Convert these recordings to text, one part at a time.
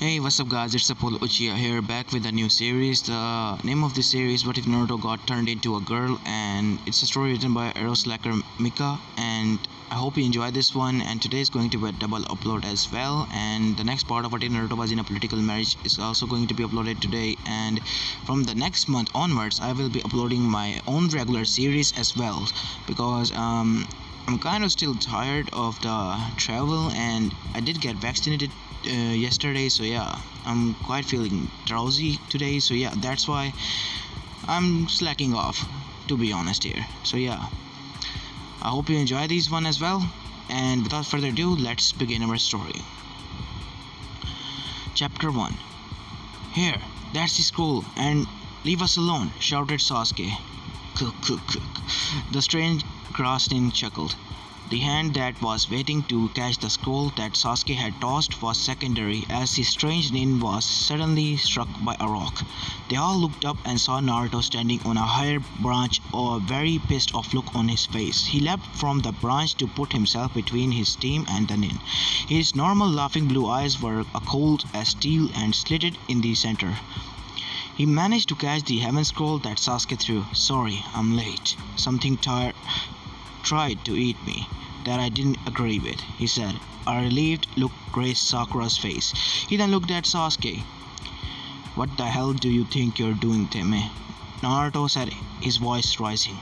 Hey, what's up guys, it's Uchiha here, back with a new series. The name of this series, What If Naruto Got Turned Into a Girl, and it's a story written by Slacker Mika, and I hope you enjoy this one. And today is going to be a double upload as well, and the next part of What If Naruto Was in a Political Marriage is also going to be uploaded today, and from the next month onwards I will be uploading my own regular series as well, because I'm kind of still tired of the travel, and I did get vaccinated yesterday, so yeah, I'm quite feeling drowsy today, so yeah, that's why I'm slacking off, to be honest here. So yeah, I hope you enjoy these one as well, and without further ado, let's begin our story. Chapter 1. Here, that's the scroll, and leave us alone, shouted Sasuke. The strange Grasnin chuckled. The hand that was waiting to catch the scroll that Sasuke had tossed was secondary, as the strange nin was suddenly struck by a rock. They all looked up and saw Naruto standing on a higher branch, a very pissed off look on his face. He leapt from the branch to put himself between his team and the nin. His normal laughing blue eyes were cold as steel and slitted in the center. He managed to catch the heaven scroll that Sasuke threw. "Sorry, I'm late. Something tried to eat me that I didn't agree with," he said. A relieved look graced Sakura's face. He then looked at Sasuke. "What the hell do you think you're doing, Teme?" Naruto said, his voice rising.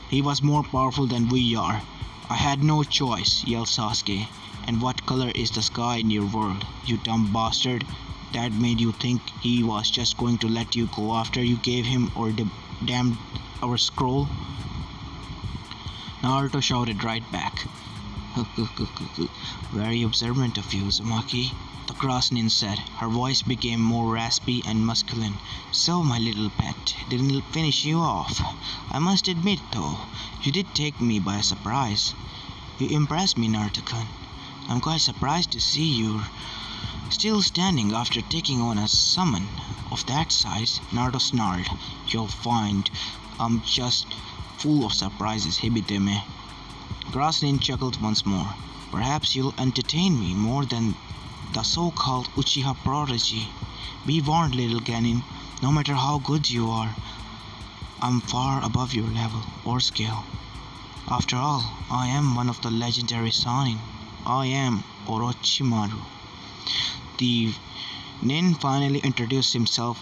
"He was more powerful than we are." "I had no choice," yelled Sasuke. "And what color is the sky in your world, you dumb bastard? That made you think he was just going to let you go after you gave him or damned our scroll?" Naruto shouted right back. "Very observant of you, Uzumaki," the Grasnin said. Her voice became more raspy and masculine. "So, my little pet, didn't finish you off. I must admit, though, you did take me by surprise. You impressed me, Naruto-kun. I'm quite surprised to see you still standing after taking on a summon of that size." Naruto snarled. "You'll find I'm just full of surprises, Hibiteme." Grasnin chuckled once more. "Perhaps you'll entertain me more than the so-called Uchiha prodigy. Be warned, little Genin, no matter how good you are, I'm far above your level or skill. After all, I am one of the legendary Sanin. I am Orochimaru." The nin finally introduced himself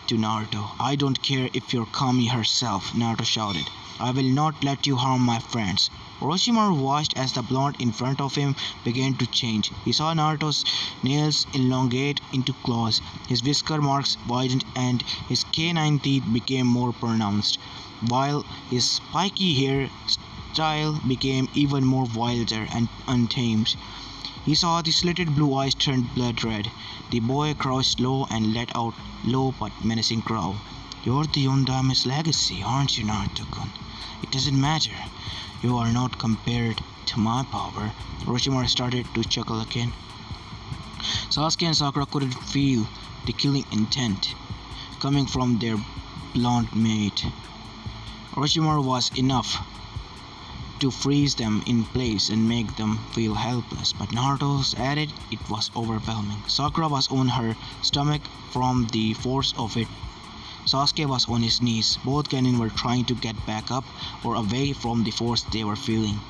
to Naruto. "I don't care if you're Kami herself," Naruto shouted. "I will not let you harm my friends." Orochimaru watched as the blonde in front of him began to change. He saw Naruto's nails elongate into claws, his whisker marks widened, and his canine teeth became more pronounced, while his spiky hair style became even more wilder and untamed. He saw the slitted blue eyes turn blood red. The boy crouched low and let out low but menacing growl. "You're the Ondame's legacy, aren't you, Naruto-kun? It doesn't matter. You are not compared to my power." Orochimaru started to chuckle again. Sasuke and Sakura couldn't feel the killing intent coming from their blonde mate. Orochimaru was enough to freeze them in place and make them feel helpless, but Naruto's added it was overwhelming. Sakura was on her stomach from the force of it. Sasuke was on his knees. Both Genin were trying to get back up or away from the force they were feeling.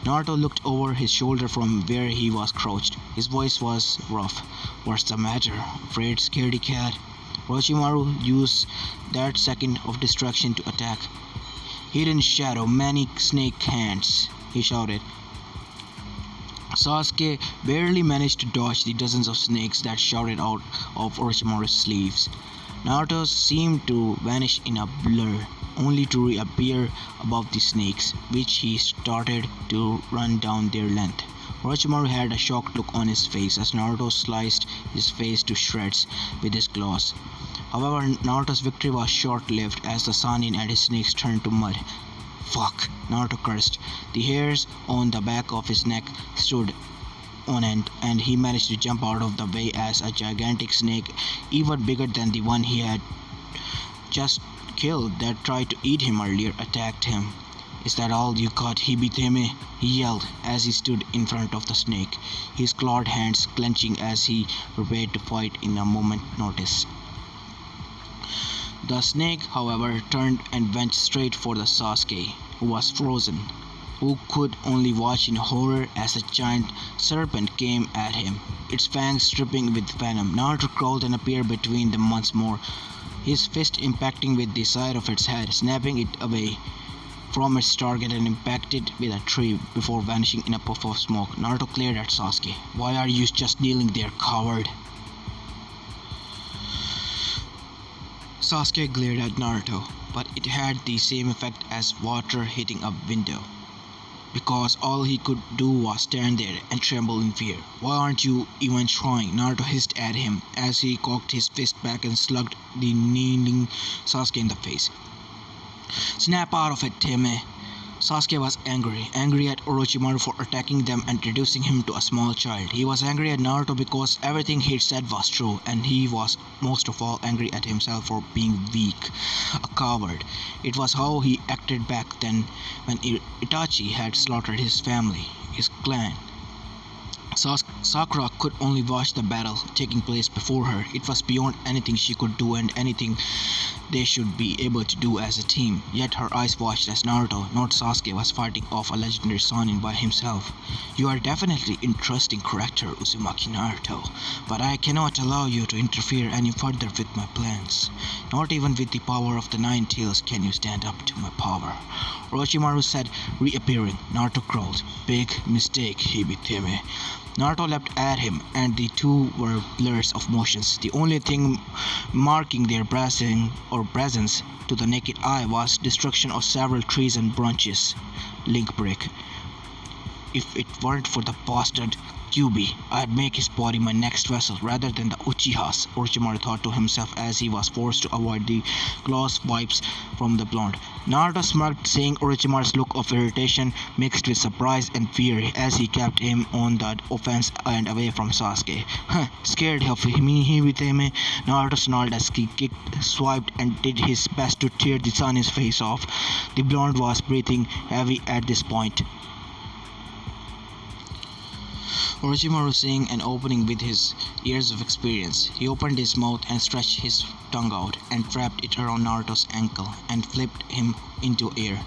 Naruto looked over his shoulder from where he was crouched. His voice was rough. "What's the matter? Afraid, scaredy cat?" Orochimaru used that second of distraction to attack. "Hidden shadow, many snake hands," he shouted. Sasuke barely managed to dodge the dozens of snakes that shouted out of Orochimaru's sleeves. Naruto seemed to vanish in a blur, only to reappear above the snakes, which he started to run down their length. Orochimaru had a shocked look on his face as Naruto sliced his face to shreds with his claws. However, Naruto's victory was short-lived as the Sanin and his snakes turned to mud. "Fuck," Naruto cursed. The hairs on the back of his neck stood on end, and he managed to jump out of the way as a gigantic snake, even bigger than the one he had just killed that tried to eat him earlier, attacked him. Is that all you got, Hibiteme? He yelled as he stood in front of the snake, his clawed hands clenching as he prepared to fight in a moment's notice. The snake, however, turned and went straight for the Sasuke, who was frozen, who could only watch in horror as a giant serpent came at him, its fangs dripping with venom. Naruto crawled and appeared between them once more, his fist impacting with the side of its head, snapping it away from its target and impacted with a tree before vanishing in a puff of smoke. Naruto glared at Sasuke. Why are you just kneeling there, coward? Sasuke glared at Naruto, but it had the same effect as water hitting a window, because all he could do was stand there and tremble in fear. Why aren't you even trying? Naruto hissed at him as he cocked his fist back and slugged the kneeling Sasuke in the face. Snap out of it, Teme. Sasuke was angry at Orochimaru for attacking them and reducing him to a small child. He was angry at Naruto because everything he said was true, and he was most of all angry at himself for being weak, a coward. It was how he acted back then when Itachi had slaughtered his family, his clan. Sakura could only watch the battle taking place before her. It was beyond anything she could do and anything they should be able to do as a team. Yet her eyes watched as Naruto, not Sasuke, was fighting off a legendary Sannin by himself. You are definitely an interesting character, Uzumaki Naruto, but I cannot allow you to interfere any further with my plans. Not even with the power of the Nine Tails can you stand up to my power, Orochimaru said, reappearing. Naruto growled. Big mistake, Hibiteme. Naruto leapt at him, and the two were blurs of motions. The only thing marking their presence to the naked eye was destruction of several trees and branches. Link break. If it weren't for the bastard Kyuubi, I'd make his body my next vessel rather than the Uchihas, Orochimaru thought to himself as he was forced to avoid the close wipes from the blonde. Naruto smirked, seeing Orochimaru's look of irritation mixed with surprise and fear as he kept him on the offense and away from Sasuke. Scared of me, Hibiteme? Naruto snarled as he kicked, swiped, and did his best to tear the Sannin's face off. The blonde was breathing heavy at this point. Orochimaru seeing an opening with his years of experience. He opened his mouth and stretched his tongue out and wrapped it around Naruto's ankle and flipped him into air.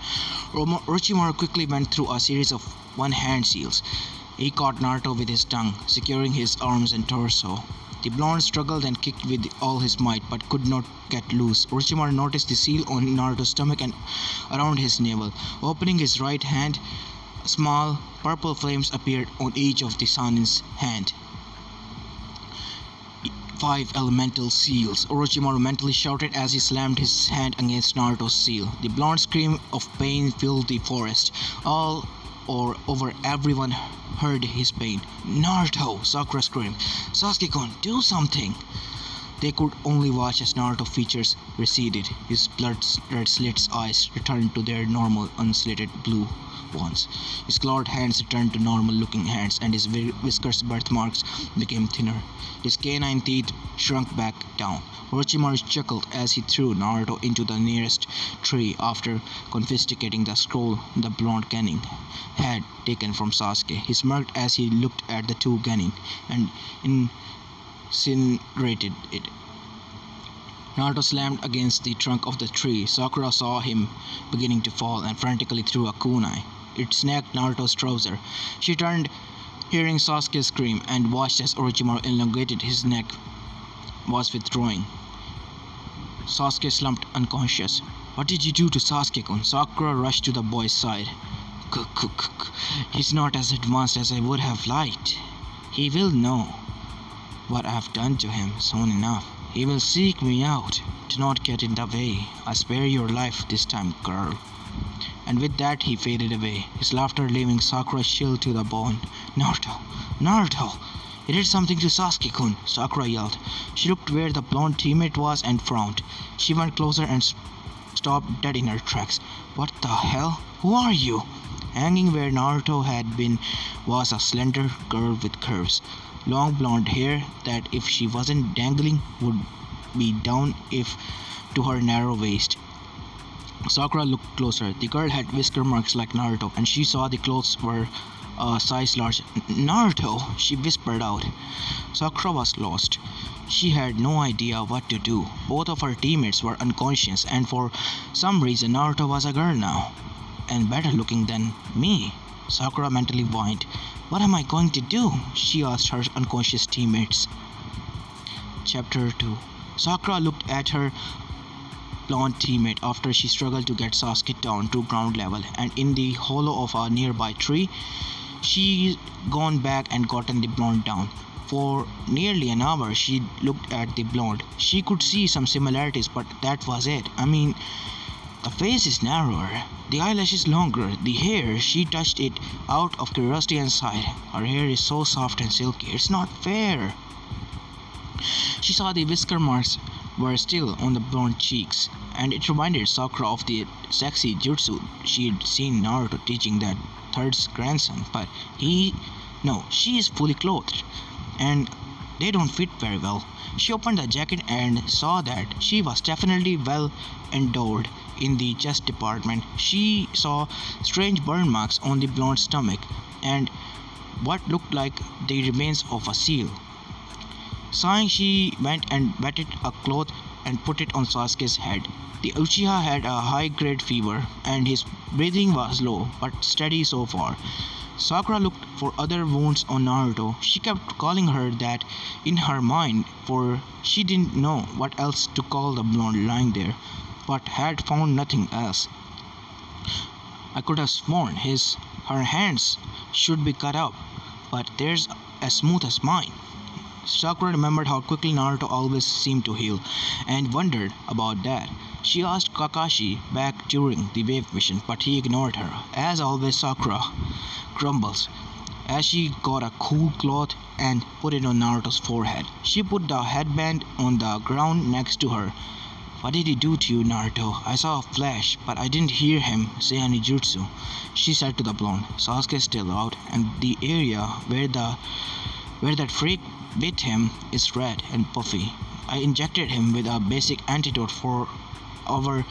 Orochimaru quickly went through a series of one-hand seals. He caught Naruto with his tongue, securing his arms and torso. The blonde struggled and kicked with all his might, but could not get loose. Orochimaru noticed the seal on Naruto's stomach and around his navel. Opening his right hand, small purple flames appeared on each of the Sannin's hand. 5 elemental seals, Orochimaru mentally shouted as he slammed his hand against Naruto's seal. The blonde scream of pain filled the forest. All or over everyone heard his pain. Naruto! Sakura screamed. Sasuke-kun, do something! They could only watch as Naruto's features receded. His blood-red slits eyes returned to their normal, unslitted blue ones. His clawed hands returned to normal-looking hands, and his whiskers' birthmarks became thinner. His canine teeth shrunk back down. Orochimaru chuckled as he threw Naruto into the nearest tree after confiscating the scroll the blonde genin had taken from Sasuke. He smirked as he looked at the two genin and incinerated it. Naruto slammed against the trunk of the tree. Sakura saw him beginning to fall and frantically threw a kunai. It snagged Naruto's trouser. She turned, hearing Sasuke scream, and watched as Orochimaru elongated his neck was withdrawing. Sasuke slumped unconscious. What did you do to Sasuke-kun? Sakura rushed to the boy's side. He's not as advanced as I would have liked. He will know what I have done to him soon enough. He will seek me out. Do not get in the way. I spare your life this time, girl. And with that he faded away, his laughter leaving Sakura chilled to the bone. Naruto! Naruto! He did something to Sasuke-kun, Sakura yelled. She looked where the blonde teammate was and frowned. She went closer and stopped dead in her tracks. What the hell? Who are you? Hanging where Naruto had been was a slender girl with curves. Long blonde hair that, if she wasn't dangling, would be down to her narrow waist. Sakura looked closer. The girl had whisker marks like Naruto, and she saw the clothes were a size large. Naruto, she whispered out. Sakura was lost. She had no idea what to do. Both of her teammates were unconscious, and for some reason Naruto was a girl now, and better looking than me. Sakura mentally whined. What am I going to do? She asked her unconscious teammates. Chapter 2. Sakura looked at her blonde teammate after she struggled to get Sasuke down to ground level, and in the hollow of a nearby tree, she gone back and gotten the blonde down. For nearly an hour she looked at the blonde. She could see some similarities, but that was it. I mean, the face is narrower, the eyelashes longer, the hair, she touched it out of curiosity and sighed. Her hair is so soft and silky, it's not fair. She saw the whisker marks were still on the blonde cheeks, and it reminded Sakura of the sexy jutsu she'd seen Naruto teaching that third grandson, but she is fully clothed, and they don't fit very well. She opened the jacket and saw that she was definitely well endowed in the chest department. She saw strange burn marks on the blonde's stomach, and what looked like the remains of a seal. Sighing, she went and wetted a cloth and put it on Sasuke's head. The Uchiha had a high-grade fever, and his breathing was low but steady so far. Sakura looked for other wounds on Naruto. She kept calling her that in her mind, for she didn't know what else to call the blonde lying there, but had found nothing else. I could have sworn her hands should be cut up, but theirs as smooth as mine. Sakura remembered how quickly Naruto always seemed to heal, and wondered about that. She asked Kakashi back during the wave mission, but he ignored her. As always, Sakura grumbles as she got a cool cloth and put it on Naruto's forehead. She put the headband on the ground next to her. What did he do to you, Naruto? I saw a flash, but I didn't hear him say any jutsu, she said to the blonde. Sasuke is still out, and the area where that freak bit him is red and puffy. I injected him with a basic antidote for our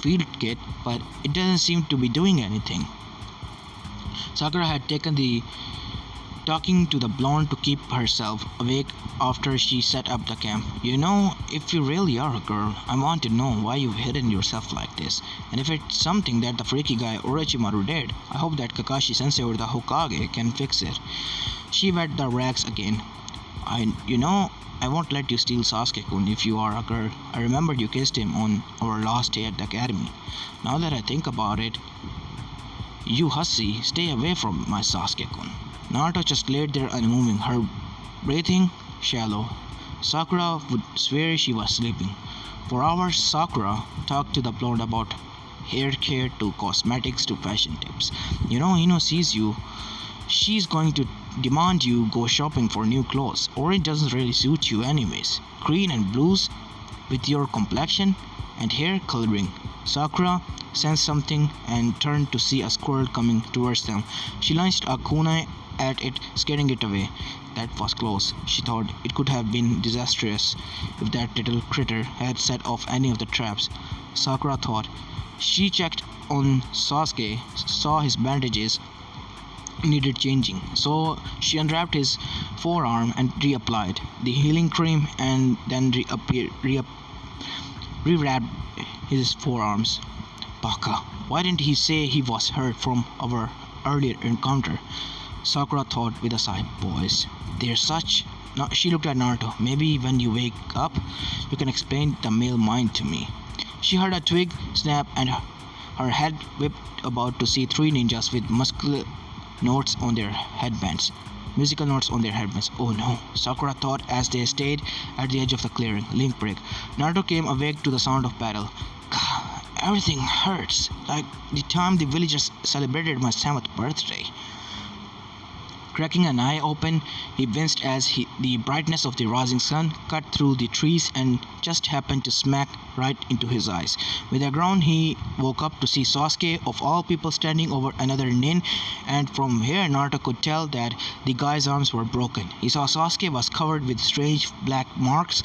field kit, but it doesn't seem to be doing anything. Sakura had taken the talking to the blonde to keep herself awake after she set up the camp. You know, if you really are a girl, I want to know why you've hidden yourself like this. And if it's something that the freaky guy Orochimaru did, I hope that Kakashi-sensei or the Hokage can fix it. She wet the rags again. I won't let you steal Sasuke-kun if you are a girl. I remembered you kissed him on our last day at the academy. Now that I think about it, you hussy, stay away from my Sasuke-kun. Naruto just laid there unmoving, her breathing shallow. Sakura would swear she was sleeping. For hours, Sakura talked to the blonde about hair care to cosmetics to fashion tips. Ino sees you. She's going to demand you go shopping for new clothes, or it doesn't really suit you anyways. Green and blues with your complexion and hair coloring. Sakura sensed something and turned to see a squirrel coming towards them. She launched a kunai at it, scaring it away. That was close. She thought it could have been disastrous if that little critter had set off any of the traps. Sakura thought. She checked on Sasuke, saw his bandages needed changing, so she unwrapped his forearm and reapplied the healing cream, and then rewrapped his forearms. Baka, why didn't he say he was hurt from our earlier encounter? Sakura thought with a sigh. Boys, they're such... She looked at Naruto. Maybe when you wake up, you can explain the male mind to me. She heard a twig snap and her head whipped about to see three ninjas with musical notes on their headbands. Oh no, Sakura thought as they stayed at the edge of the clearing. Link break. Naruto came awake to the sound of battle. God, everything hurts. Like the time the villagers celebrated my 7th birthday. Cracking an eye open, he winced as the brightness of the rising sun cut through the trees and just happened to smack right into his eyes. With a groan, he woke up to see Sasuke, of all people, standing over another nin, and from here Naruto could tell that the guy's arms were broken. He saw Sasuke was covered with strange black marks.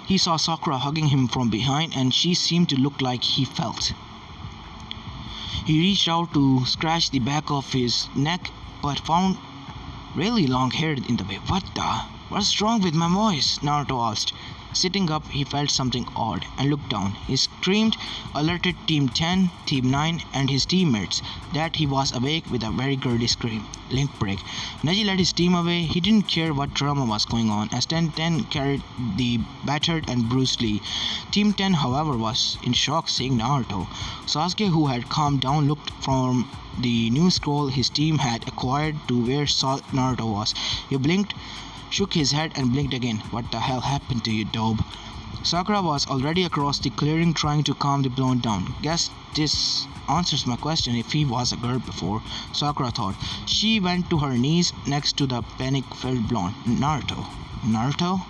He saw Sakura hugging him from behind, and she seemed to look like he felt. He reached out to scratch the back of his neck but found really long hair in the way. What's wrong with my voice? Naruto asked. Sitting up, he felt something odd and looked down. He screamed, alerted Team 10, Team 9, and his teammates that he was awake with a very girly scream. Link break. Neji led his team away. He didn't care what drama was going on, as 10-10 carried the battered and bruised Lee. Team 10, however, was in shock seeing Naruto. Sasuke, who had calmed down, looked from the new scroll his team had acquired to where Naruto was. He blinked, shook his head and blinked again. What the hell happened to you, dope? Sakura was already across the clearing trying to calm the blonde down. Guess this answers my question if he was a girl before, Sakura thought. She went to her knees next to the panic-filled blonde. Naruto?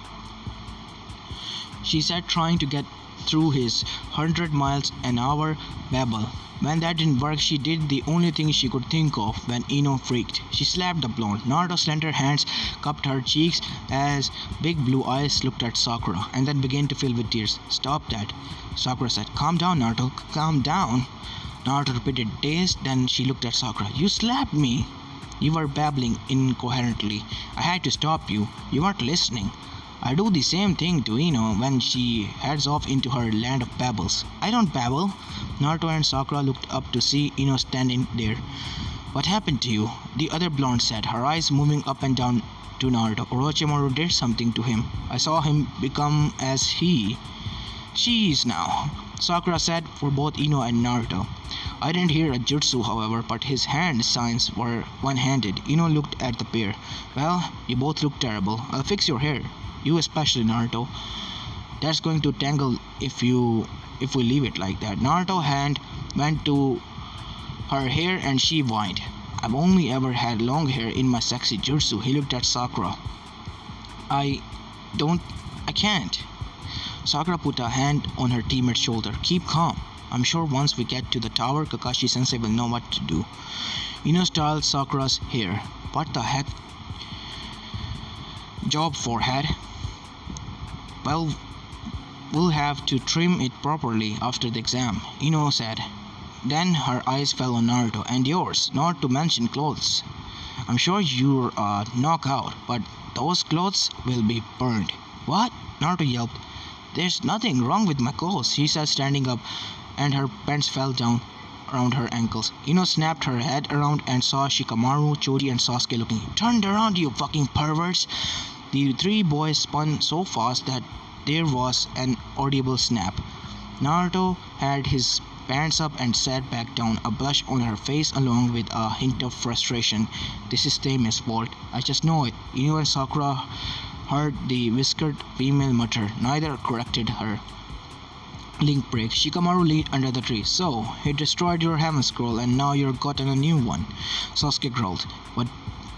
She said, trying to get through his 100 miles an hour babble. When that didn't work, she did the only thing she could think of when Ino freaked. She slapped the blonde. Naruto's slender hands cupped her cheeks as big blue eyes looked at Sakura and then began to fill with tears. Stop that, Sakura said. Calm down, Naruto. Calm down. Naruto repeated, dazed. Then she looked at Sakura. You slapped me. You were babbling incoherently. I had to stop you. You weren't listening. I do the same thing to Ino when she heads off into her land of babbles. I don't babble. Naruto and Sakura looked up to see Ino standing there. What happened to you? The other blonde said, her eyes moving up and down to Naruto. Orochimaru did something to him. I saw him become as she is now, Sakura said for both Ino and Naruto. I didn't hear a jutsu, however, but his hand signs were one-handed. Ino looked at the pair. Well, you both look terrible. I'll fix your hair. You especially, Naruto. That's going to tangle if we leave it like that. Naruto's hand went to her hair and she whined. I've only ever had long hair in my sexy jutsu. He looked at Sakura. I can't. Sakura put a hand on her teammate's shoulder. Keep calm. I'm sure once we get to the tower, Kakashi-sensei will know what to do. Ino styled Sakura's hair. What the heck? Job, forehead. Well, we'll have to trim it properly after the exam, Ino said. Then her eyes fell on Naruto. And yours, not to mention clothes. I'm sure you're a knockout, but those clothes will be burned. What? Naruto yelped. There's nothing wrong with my clothes, she said, standing up, and her pants fell down around her ankles. Ino snapped her head around and saw Shikamaru, Choji, and Sasuke looking. Turn around, you fucking perverts! The three boys spun so fast that there was an audible snap. Naruto had his pants up and sat back down, a blush on her face along with a hint of frustration. This is Tama's fault. I just know it. Ino and Sakura heard the whiskered female mutter. Neither corrected her. Link break. Shikamaru leaned under the tree. So, he destroyed your heaven scroll and now you've gotten a new one. Sasuke growled. What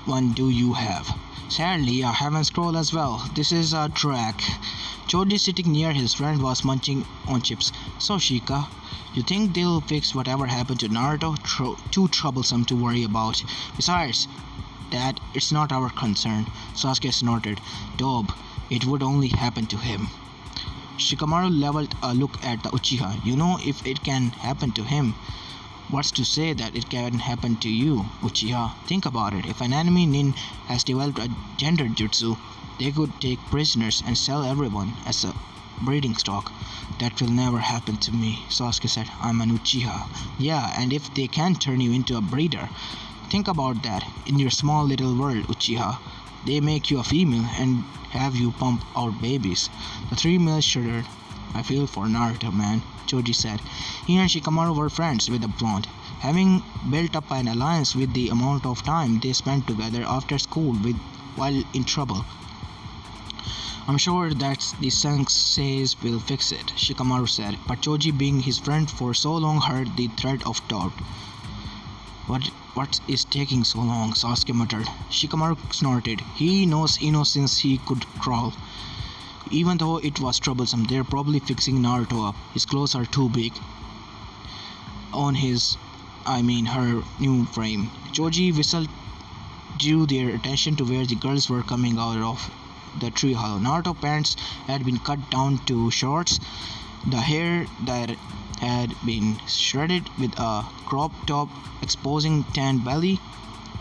one do you have? Sadly, a heaven scroll as well. This is a track. Choji, sitting near his friend, was munching on chips. So, Shika, you think they'll fix whatever happened to Naruto? Too troublesome to worry about. Besides that, it's not our concern. Sasuke snorted. Dope, it would only happen to him. Shikamaru leveled a look at the Uchiha. You know, if it can happen to him, what's to say that it can happen to you, Uchiha? Think about it. If an enemy nin has developed a gender jutsu, they could take prisoners and sell everyone as a breeding stock. That will never happen to me, Sasuke said. I'm an Uchiha. Yeah, and if they can turn you into a breeder, think about that. In your small little world, Uchiha, they make you a female and have you pump out babies. The three males shuddered. I feel for Naruto, man, Choji said. He and Shikamaru were friends with the blonde, having built up an alliance with the amount of time they spent together after school while in trouble. I'm sure that the senseis will fix it, Shikamaru said, but Choji, being his friend for so long, heard the thread of doubt. What is taking so long? Sasuke muttered. Shikamaru snorted. He knows Ino since he could crawl. Even though it was troublesome, they're probably fixing Naruto up. His clothes are too big on her new frame. Choji whistled, drew their attention to where the girls were coming out of the tree hollow. Naruto pants had been cut down to shorts The hair that had been shredded with a crop top exposing tan belly.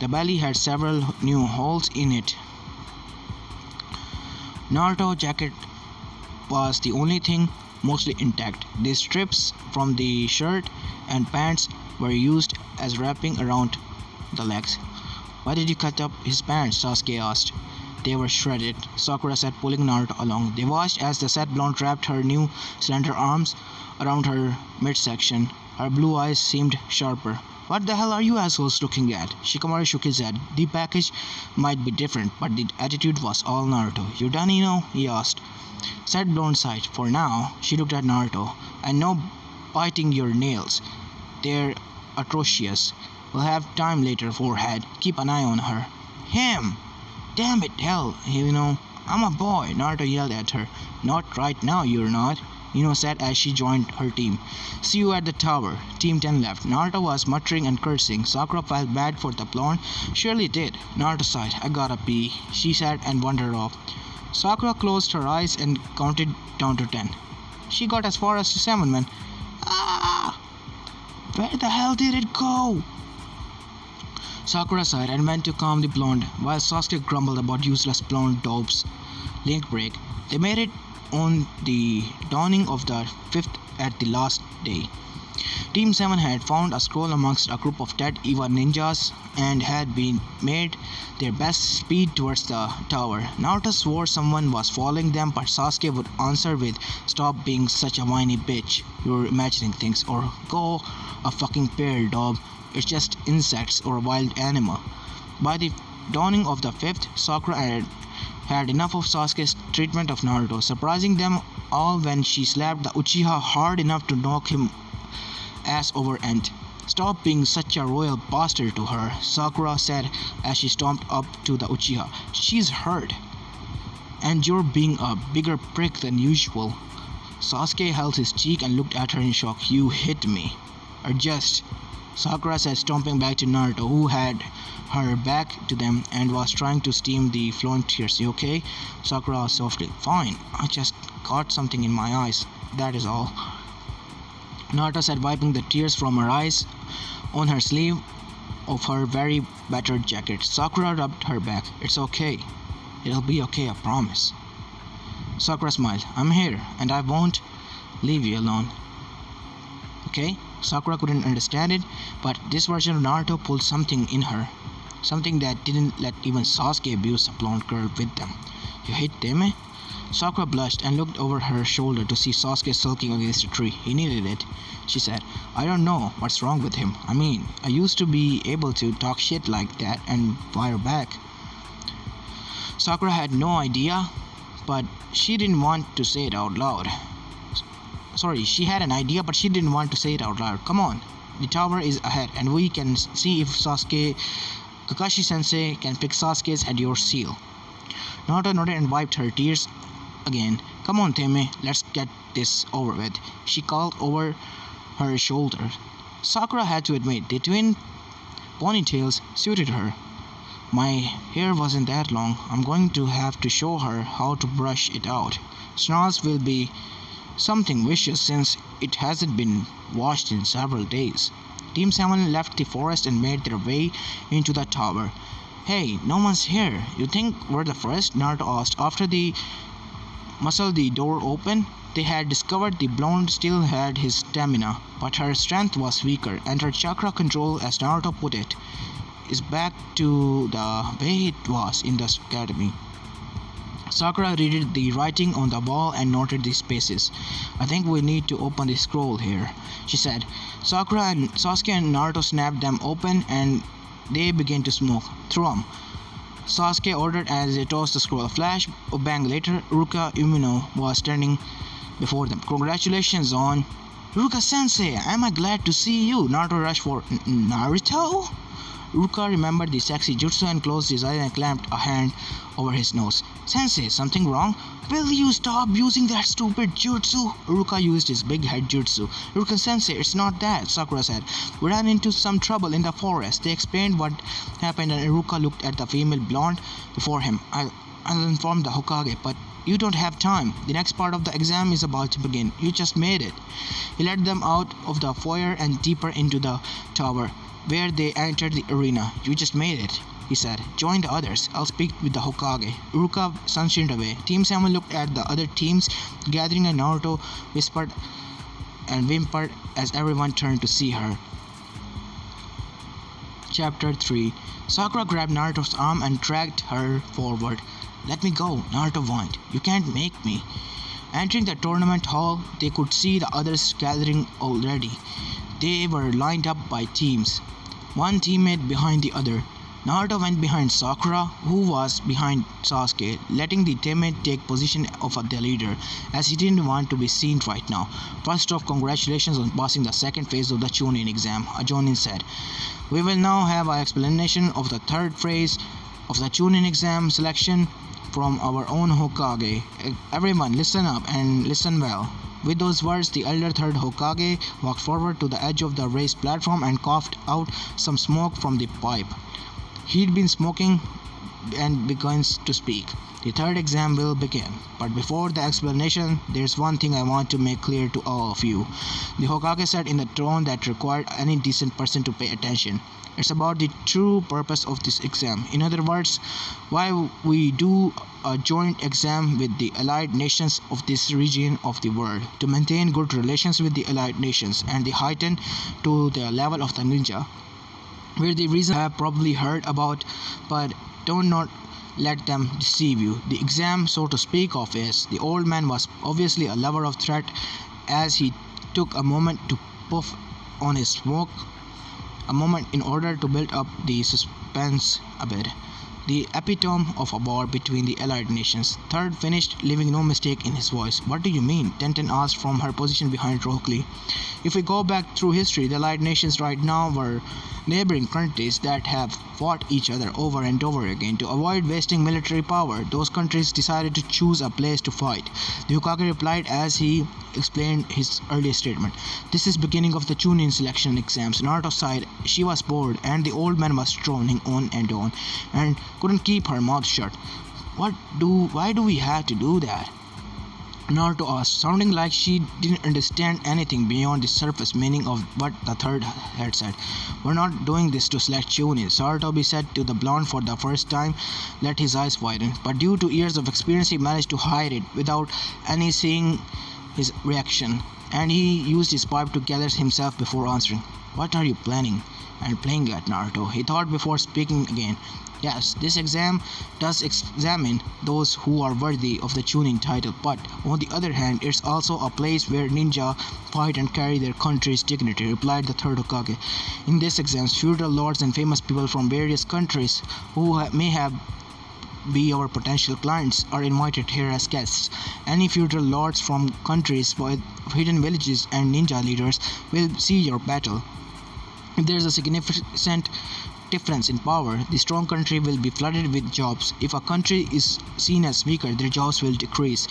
The belly had several new holes in it. Naruto jacket was the only thing mostly intact. The strips from the shirt and pants were used as wrapping around the legs. Why did you cut up his pants? Sasuke asked. They were shredded, Sakura said, pulling Naruto along. They watched as the sad blonde wrapped her new slender arms around her midsection. Her blue eyes seemed sharper. What the hell are you assholes looking at? Shikamaru shook his head. The package might be different, but the attitude was all Naruto. You done, he asked. Sad blonde sighed. For now, she looked at Naruto. And no biting your nails. They're atrocious. We'll have time later, forehead. Keep an eye on her. Him! Damn it, hell, I'm a boy, Naruto yelled at her. Not right now, you're not, said as she joined her team. See you at the tower. Team 10 left. Naruto was muttering and cursing. Sakura felt bad for the blonde. Surely did. Naruto sighed. I gotta pee, she said and wandered off. Sakura closed her eyes and counted down to 10. She got as far as to 7 when... Ah! Where the hell did it go? Sakura sighed and went to calm the blonde, while Sasuke grumbled about useless blonde dopes. Link break. They made it on the dawning of the 5th at the last day. Team 7 had found a scroll amongst a group of dead Eva ninjas and had been made their best speed towards the tower. Naruto swore someone was following them, but Sasuke would answer with, "Stop being such a whiny bitch. You're imagining things," or "Go a fucking pair, dog. It's just insects or a wild animal." By the dawning of the 5th, Sakura had enough of Sasuke's treatment of Naruto, surprising them all when she slapped the Uchiha hard enough to knock him ass over end. "Stop being such a royal bastard to her," Sakura said as she stomped up to the Uchiha. "She's hurt. And you're being a bigger prick than usual." Sasuke held his cheek and looked at her in shock. "You hit me." "Adjust," Sakura said, stomping back to Naruto, who had her back to them and was trying to steam the flowing tears. "You okay?" Sakura asked softly. "Fine. I just got something in my eyes. That is all," Naruto said, wiping the tears from her eyes on her sleeve of her very battered jacket. Sakura rubbed her back. "It's okay. It'll be okay, I promise." Sakura smiled. "I'm here, and I won't leave you alone. Okay?" Sakura couldn't understand it, but this version of Naruto pulled something in her. Something that didn't let even Sasuke abuse the blonde girl with them. "You hit them, eh?" Sakura blushed and looked over her shoulder to see Sasuke sulking against a tree. "He needed it," she said. "I don't know what's wrong with him. I mean, I used to be able to talk shit like that and fire back." Sakura had no idea, but she didn't want to say it out loud. She had an idea, but she didn't want to say it out loud. "Come on, the tower is ahead, and we can see if Kakashi Sensei can fix Sasuke's and your seal." Naruto nodded and wiped her tears again. "Come on, Teme, let's get this over with," she called over her shoulder. Sakura had to admit the twin ponytails suited her. "My hair wasn't that long. I'm going to have to show her how to brush it out. Snarls will be something vicious since it hasn't been washed in several days." Team 7 left the forest and made their way into the tower. "Hey, no one's here. You think we're the first?" Naruto asked. After they muscled the door open, they had discovered the blonde still had his stamina, but her strength was weaker, and her chakra control, as Naruto put it, is back to the way it was in the academy. Sakura read the writing on the wall and noted the spaces. "I think we need to open the scroll here," she said. Sasuke and Naruto snapped them open and they began to smoke. "Through 'em," Sasuke ordered as they tossed the scroll. A flash of bang later, Ruka Umino was standing before them. "Congratulations on..." "Ruka Sensei, am I glad to see you?" Naruto rushed for Naruto? Ruka remembered the sexy jutsu and closed his eyes and clamped a hand over his nose. "Sensei, something wrong?" "Will you stop using that stupid jutsu?" Ruka used his big head jutsu. "Ruka Sensei, it's not that," Sakura said. "We ran into some trouble in the forest." They explained what happened and Ruka looked at the female blonde before him. I'll inform the Hokage, but You don't have time. The next part of the exam is about to begin. You just made it. He led them out of the foyer and deeper into the tower, where they entered the arena. You just made it, he said. Join the others. I'll speak with the Hokage. Uruka sunshine away. Team 7 looked at the other teams gathering, and Naruto whispered and whimpered as everyone turned to see her. Chapter 3. Sakura grabbed Naruto's arm and dragged her forward. Let me go, Naruto whined. You can't make me. Entering the tournament hall, they could see the others gathering already. They were lined up by teams, one teammate behind the other. Naruto went behind Sakura, who was behind Sasuke, letting the teammate take position of the leader, as he didn't want to be seen right now. First off, congratulations on passing the second phase of the Chunin exam, a Jonin said. We will now have an explanation of the third phase of the Chunin exam selection from our own Hokage. Everyone listen up and listen well. With those words, the elder third Hokage walked forward to the edge of the raised platform and coughed out some smoke from the pipe. He'd been smoking and begins to speak. The third exam will begin, but before the explanation, there's one thing I want to make clear to all of you. The Hokage said in the tone that required any decent person to pay attention. It's about the true purpose of this exam. In other words, why we do a joint exam with the allied nations of this region of the world, to maintain good relations with the allied nations and the heighten to the level of the ninja, where the reason I have probably heard about, but do not let them deceive you. The exam, so to speak of, is the old man was obviously a lover of threat, as he took a moment to puff on his smoke, a moment in order to build up the suspense a bit. The epitome of a war between the allied nations. Third finished, leaving no mistake in his voice. What do you mean? Tenten asked from her position behind Rock Lee. If we go back through history, the allied nations right now were neighboring countries that have fought each other over and over again. To avoid wasting military power, those countries decided to choose a place to fight. The Hokage replied as he explained his earlier statement. This is beginning of the Chunin selection exams. Naruto sighed. She was bored, and the old man was droning on and couldn't keep her mouth shut. Why do we have to do that? Naruto asked, sounding like she didn't understand anything beyond the surface meaning of what the third had said. We're not doing this to select Chunin, Sarutobi said to the blonde for the first time, let his eyes widen. But due to years of experience, he managed to hide it without any seeing his reaction, and he used his pipe to gather himself before answering. What are you planning and playing at, Naruto? He thought before speaking again. Yes, this exam does examine those who are worthy of the Chunin title, but on the other hand, it's also a place where ninja fight and carry their country's dignity, replied the third Hokage. In this exam, feudal lords and famous people from various countries who may have be our potential clients are invited here as guests. Any feudal lords from countries with hidden villages and ninja leaders will see your battle. If there is a significant difference in power, the strong country will be flooded with jobs. If a country is seen as weaker, their jobs will decrease.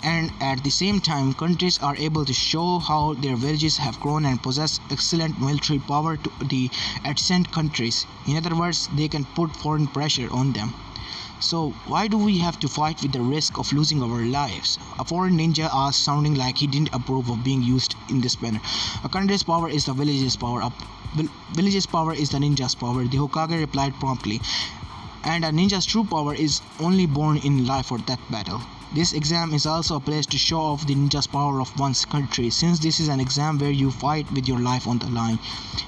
And at the same time, countries are able to show how their villages have grown and possess excellent military power to the adjacent countries. In other words, they can put foreign pressure on them. So why do we have to fight with the risk of losing our lives? A foreign ninja asked, sounding like he didn't approve of being used in this manner. A country's power is the village's power. Village's power is the ninja's power, the Hokage replied promptly. And a ninja's true power is only born in life or death battle. This exam is also a place to show off the ninja's power of one's country, since this is an exam where you fight with your life on the line.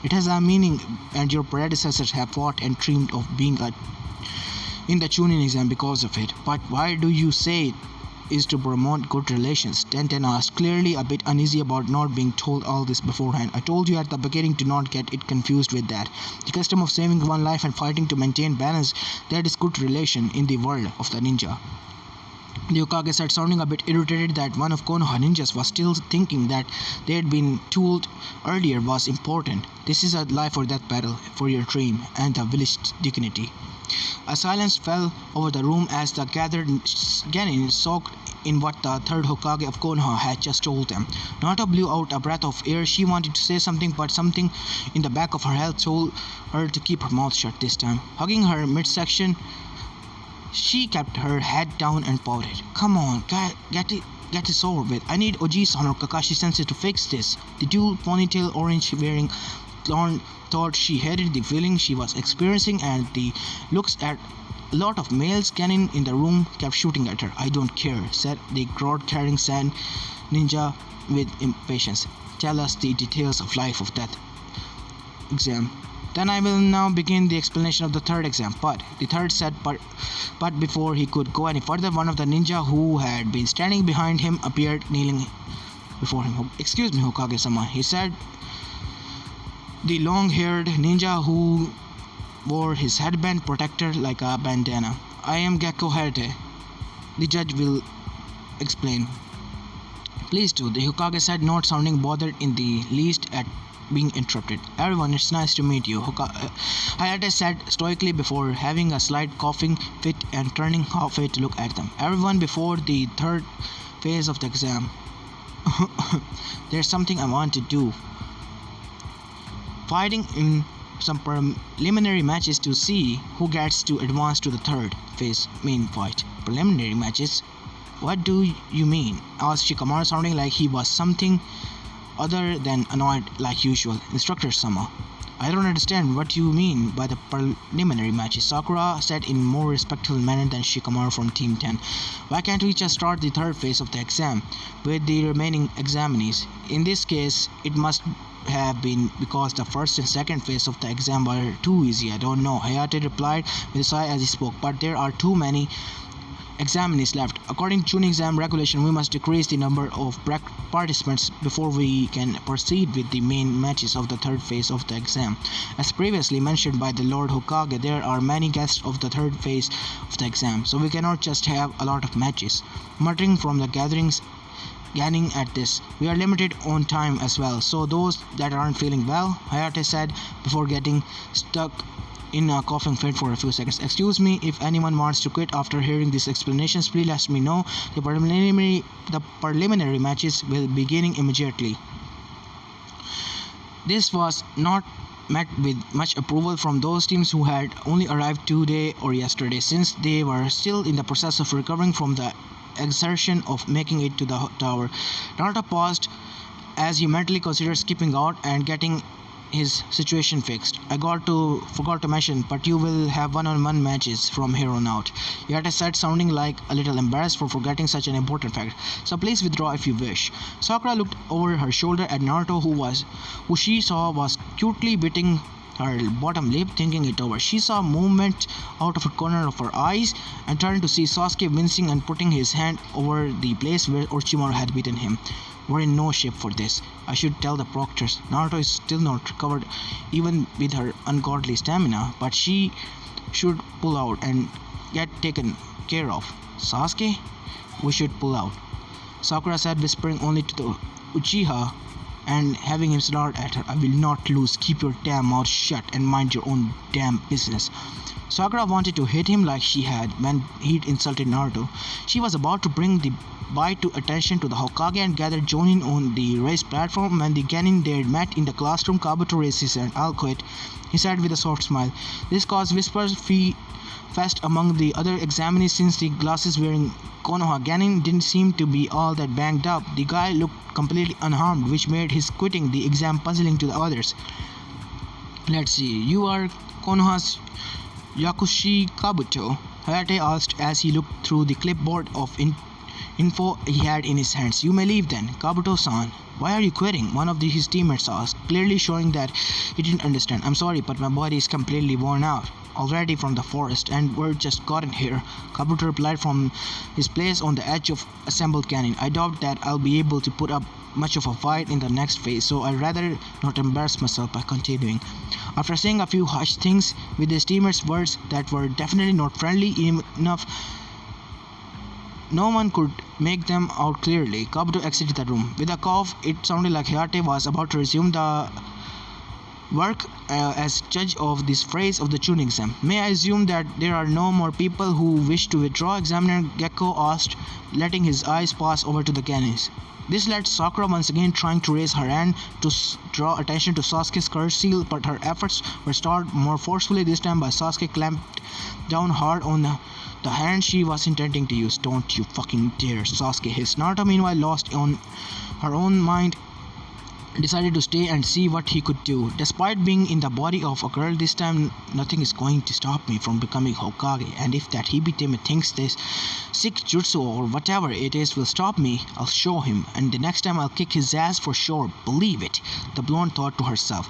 It has a meaning, and your predecessors have fought and dreamed of being in the Chunin exam because of it. But why do you say it is to promote good relations? Tenten asked, clearly a bit uneasy about not being told all this beforehand. I told you at the beginning to not get it confused with that. The custom of saving one life and fighting to maintain balance, that is good relation in the world of the ninja. The Hokage said, sounding a bit irritated that one of Konoha ninjas was still thinking that they had been told earlier was important. This is a life or death battle for your dream and the village's dignity. A silence fell over the room as the gathered genin soaked in what the third Hokage of Konoha had just told them. Naruto blew out a breath of air. She wanted to say something, but something in the back of her head told her to keep her mouth shut this time. Hugging her midsection, She kept her head down and pouted. Come on, get this over with. I need Oji-san or Kakashi-sensei to fix this. The dual ponytail orange wearing clown thought she hated the feeling she was experiencing, and the looks at a lot of males cannon in the room kept shooting at her. I don't care, said the crowd-carrying sand ninja with impatience. Tell us the details of life of death exam. Then I will now begin the explanation of the third exam. But the third said, but before he could go any further, one of the ninja who had been standing behind him appeared, kneeling before him. Excuse me, Hokage-sama, he said. The long-haired ninja who wore his headband protector like a bandana. I am Gekko Hayate. The judge will explain. Please do, the Hokage said, not sounding bothered in the least at being interrupted. Everyone, it's nice to meet you, Hayate said stoically before having a slight coughing fit and turning halfway to look at them. Everyone, before the third phase of the exam. There's something I want to do. Fighting in some preliminary matches to see who gets to advance to the third phase main fight. Preliminary matches? What do you mean? Asked Shikamaru, sounding like he was something other than annoyed like usual. Instructor-sama, I don't understand what you mean by the preliminary matches, Sakura said in more respectful manner than Shikamaru from Team 10. Why can't we just start the third phase of the exam with the remaining examinees? In this case, it must have been because the first and second phase of the exam were too easy. I don't know, Hayate replied with a sigh as he spoke, but there are too many examinees left. According to tuning exam regulation, we must decrease the number of participants before we can proceed with the main matches of the third phase of the exam. As previously mentioned by the Lord Hokage, there are many guests of the third phase of the exam, so we cannot just have a lot of matches. Muttering from the gatherings, gaining at this, we are limited on time as well, so those that aren't feeling well, Hayate said before getting stuck in a coughing fit for a few seconds. Excuse me, if anyone wants to quit after hearing these explanations, please let me know. The preliminary matches will be beginning immediately. This was not met with much approval from those teams who had only arrived today or yesterday, since they were still in the process of recovering from the exertion of making it to the tower. Naruto paused as he mentally considered skipping out and getting his situation fixed. I forgot to mention, but you will have one-on-one matches from here on out, Yata said, sounding like a little embarrassed for forgetting such an important fact. So please withdraw if you wish. Sakura looked over her shoulder at Naruto, who she saw was cutely biting her bottom lip, thinking it over. She saw movement out of a corner of her eyes and turned to see Sasuke wincing and putting his hand over the place where Orochimaru had beaten him. We're in no shape for this. I should tell the proctors. Naruto is still not recovered even with her ungodly stamina, but she should pull out and get taken care of. Sasuke, we should pull out, Sakura said, whispering only to the Uchiha and having him snarl at her. I will not lose. Keep your damn mouth shut and mind your own damn business. Sakura wanted to hit him like she had when he'd insulted Naruto. She was about to bring the bite to attention to the Hokage and gathered Jonin on the raised platform when the Genin they had met in the classroom. Kabuto raised his hand. I'll quit, he said with a soft smile. This caused whispers fest among the other examinees, since the glasses-wearing Konoha Genin didn't seem to be all that banged up. The guy looked completely unharmed, which made his quitting the exam puzzling to the others. Let's see, you are Konoha's Yakushi Kabuto? Hayate asked as he looked through the clipboard of info he had in his hands. You may leave then, Kabuto-san. Why are you quitting? One of his teammates asked, clearly showing that he didn't understand. I'm sorry, but my body is completely worn out already from the forest, and we're just gotten here, Kabuto replied from his place on the edge of assembled cannon. I doubt that I'll be able to put up much of a fight in the next phase, so I'd rather not embarrass myself by continuing. After saying a few harsh things with his teammates' words that were definitely not friendly enough, no one could make them out clearly, Kabuto exited the room. With a cough, it sounded like Hayate was about to resume the work as judge of this phase of the tuning exam. May I assume that there are no more people who wish to withdraw? Examiner Gekko asked, letting his eyes pass over to the cannons. This led Sakura once again trying to raise her hand to draw attention to Sasuke's curse seal, but her efforts were stalled more forcefully this time by Sasuke clamped down hard on the hand she was intending to use. Don't you fucking dare, Sasuke hissed. Naruto meanwhile lost on her own mind, decided to stay and see what he could do. Despite being in the body of a girl, this time nothing is going to stop me from becoming Hokage, and if that Hibiteme thinks this sick jutsu or whatever it is will stop me, I'll show him, and the next time I'll kick his ass for sure, believe it, the blonde thought to herself.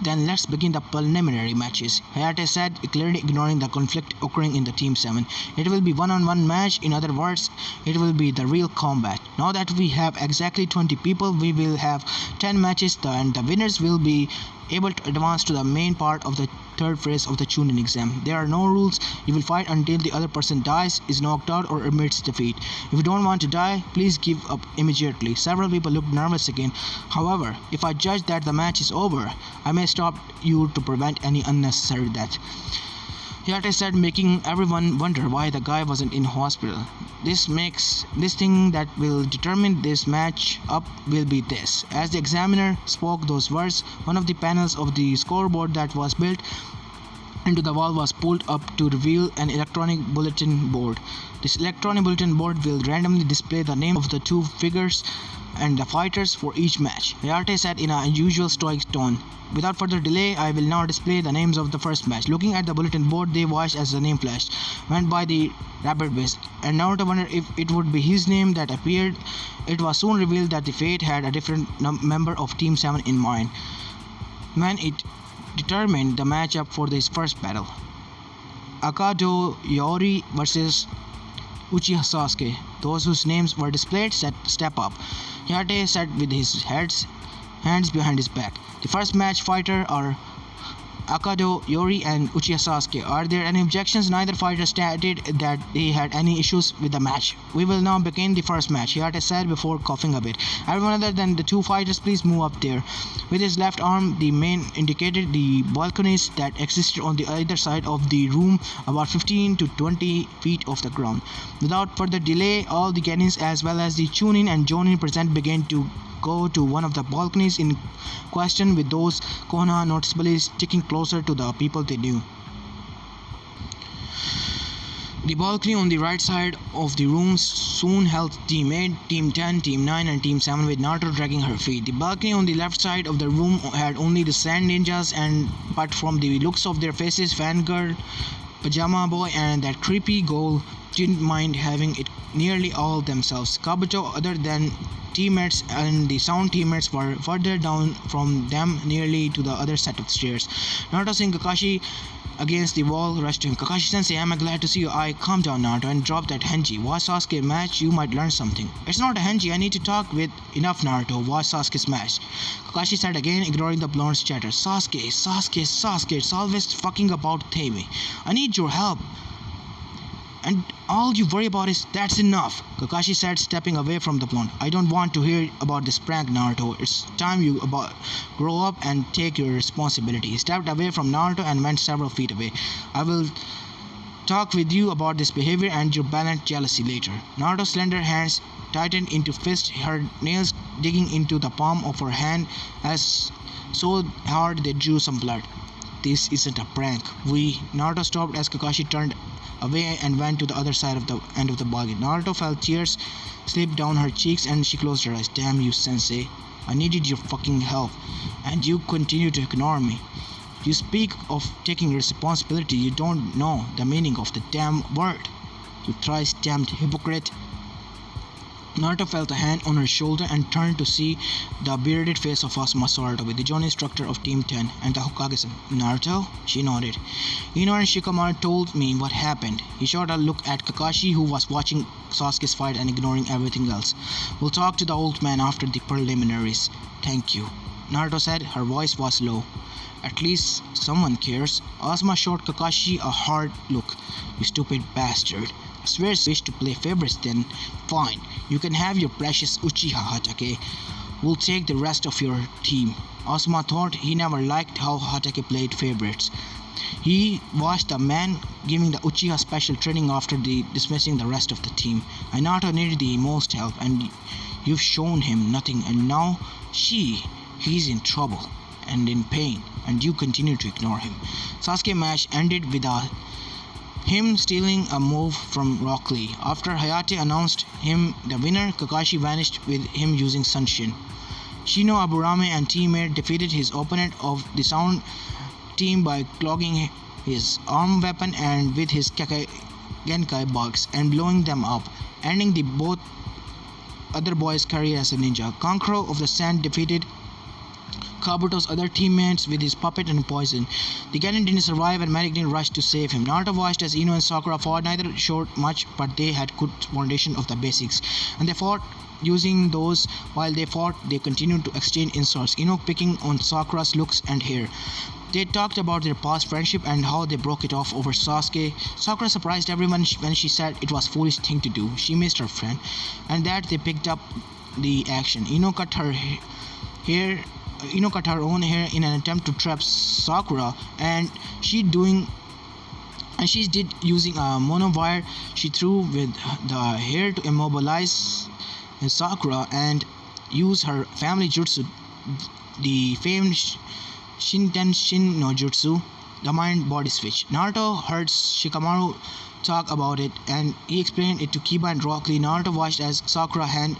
Then let's begin the preliminary matches, Hayate said, clearly ignoring the conflict occurring in the Team 7. It will be one-on-one match, in other words, it will be the real combat. Now that we have exactly 20 people, we will have 10 matches and the winners will be able to advance to the main part of the third phase of the Chunin exam. There are no rules. You will fight until the other person dies, is knocked out, or admits defeat. If you don't want to die, please give up immediately. Several people looked nervous again. However, if I judge that the match is over, I may stop you to prevent any unnecessary death, Hayate said, making everyone wonder why the guy wasn't in hospital. This thing that will determine this match up will be this. As the examiner spoke those words, one of the panels of the scoreboard that was built into the wall was pulled up to reveal an electronic bulletin board. This electronic bulletin board will randomly display the name of the two figures and the fighters for each match, Hayate said in an unusual stoic tone. Without further delay, I will now display the names of the first match. Looking at the bulletin board, they watched as the name flashed, went by the rapid pace, and Naruto wondered if it would be his name that appeared. It was soon revealed that the fate had a different member of Team 7 in mind when it determined the matchup for this first battle. Akado Yori versus Uchiha Sasuke. Those whose names were displayed said step up. Hayate sat with his hands behind his back. The first match fighter are Akado Yori and Uchiha Sasuke. Are there any objections? Neither fighter stated that they had any issues with the match. We will now begin the first match, Hayate said before coughing a bit. Everyone other than the two fighters, please move up there. With his left arm, the man indicated the balconies that existed on the other side of the room, about 15 to 20 feet off the ground. Without further delay, all the Genins as well as the Chunin and Jonin present began to go to one of the balconies in question, with those Konoha noticeably sticking closer to the people they knew. The balcony on the right side of the room soon held Team 8, Team 10, Team 9 and Team 7, with Naruto dragging her feet. The balcony on the left side of the room had only the Sand Ninjas, but from the looks of their faces, Fangirl, Pajama Boy and that creepy ghoul didn't mind having it nearly all themselves. Kabuto, other than teammates, and the sound teammates were further down from them, nearly to the other set of stairs. Naruto, seeing Kakashi against the wall, rushed to him. Kakashi-sensei, I'm glad to see you. Calm down, Naruto, and drop that henji. Watch Sasuke match, you might learn something. It's not a henji, I need to talk with. Enough, Naruto, watch Sasuke's match, Kakashi said again, ignoring the blonde's chatter. Sasuke, it's always fucking about Tame. I need your help. And all you worry about is that's enough, Kakashi said, stepping away from the blonde. I don't want to hear about this prank, Naruto. It's time you grow up and take your responsibility. He stepped away from Naruto and went several feet away. I will talk with you about this behavior and your balanced jealousy later. Naruto's slender hands tightened into fists, her nails digging into the palm of her hand as so hard they drew some blood. This isn't a prank. Naruto stopped as Kakashi turned away and went to the other side of the end of the balcony. Naruto felt tears slip down her cheeks and she closed her eyes. Damn you, sensei. I needed your fucking help, and you continue to ignore me. You speak of taking responsibility. You don't know the meaning of the damn word. You thrice-damned hypocrite. Naruto felt a hand on her shoulder and turned to see the bearded face of Asuma Soratobi, the Jonin instructor of Team 10 and the Hokage-san. Naruto? She nodded. Ino and Shikamaru told me what happened. He shot a look at Kakashi, who was watching Sasuke's fight and ignoring everything else. We'll talk to the old man after the preliminaries. Thank you, Naruto said. Her voice was low. At least someone cares. Asuma shot Kakashi a hard look. You stupid bastard. I swear you wish to play favorites, then fine. You can have your precious Uchiha Hatake. We'll take the rest of your team. Asuma thought he never liked how Hatake played favorites. He watched the man giving the Uchiha special training after dismissing the rest of the team. And Naruto needed the most help, and you've shown him nothing, and now he's in trouble and in pain, and you continue to ignore him. Sasuke match ended with a him stealing a move from Rock Lee. After Hayate announced him the winner, Kakashi vanished with him using Sunshin. Shino Aburame and teammate defeated his opponent of the Sound team by clogging his arm weapon and with his Genkai bugs and blowing them up, ending the both other boys' career as a ninja. Kankuro of the Sand defeated Kabuto's other teammates with his puppet and poison. The Genin didn't survive and Medic didn't rush to save him. Naruto watched as Ino and Sakura fought. Neither showed much, but they had good foundation of the basics, and they fought using those. While they fought, they continued to exchange insults, Ino picking on Sakura's looks and hair. They talked about their past friendship and how they broke it off over Sasuke. Sakura surprised everyone when she said it was a foolish thing to do. She missed her friend, and that they picked up the action. Ino cut her own hair in an attempt to trap Sakura, and she did using a monowire she threw with the hair to immobilize Sakura and use her family jutsu, the famed Shintenshin no Jutsu, the mind body switch. Naruto heard Shikamaru talk about it and he explained it to Kiba and Rock Lee. Naruto watched as Sakura's hand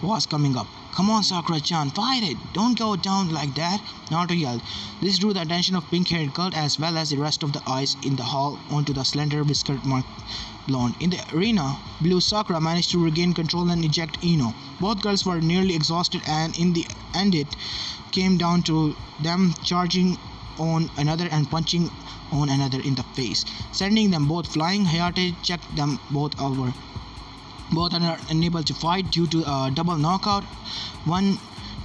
was coming up. "Come on, Sakura-chan, fight it! Don't go down like that!" Naruto yelled. This drew the attention of pink-haired cult as well as the rest of the eyes in the hall onto the slender whiskered blonde. In the arena, Blue Sakura managed to regain control and eject Ino. Both girls were nearly exhausted, and in the end it came down to them charging on another and punching on another in the face, sending them both flying. Hayate checked them both over. Both are unable to fight due to a double knockout.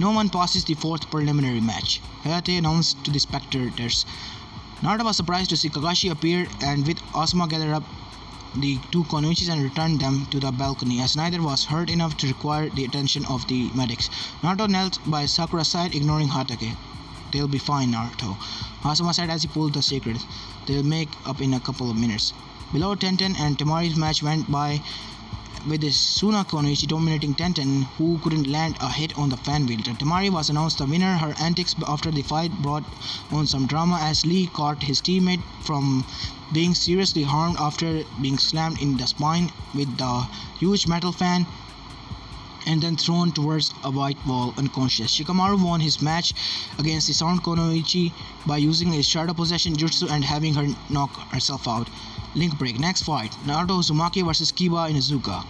No one passes the fourth preliminary match, Hayate announced to the spectators. Naruto was surprised to see Kakashi appear, and with Asuma gathered up the two Konoichis and returned them to the balcony, as neither was hurt enough to require the attention of the medics. Naruto knelt by Sakura's side, ignoring Hatake. "They'll be fine, Naruto," Asuma said as he pulled the sacred. "They'll make up in a couple of minutes." Below, Tenten and Temari's match went by, with the Suna Konoichi dominating Tenten, who couldn't land a hit on the fan wheel. Temari was announced the winner. Her antics after the fight brought on some drama as Lee caught his teammate from being seriously harmed after being slammed in the spine with the huge metal fan and then thrown towards a white wall unconscious. Shikamaru won his match against the Sound Konoichi by using his shadow possession jutsu and having her knock herself out. Link break. Next fight, Naruto Uzumaki vs Kiba Inuzuka.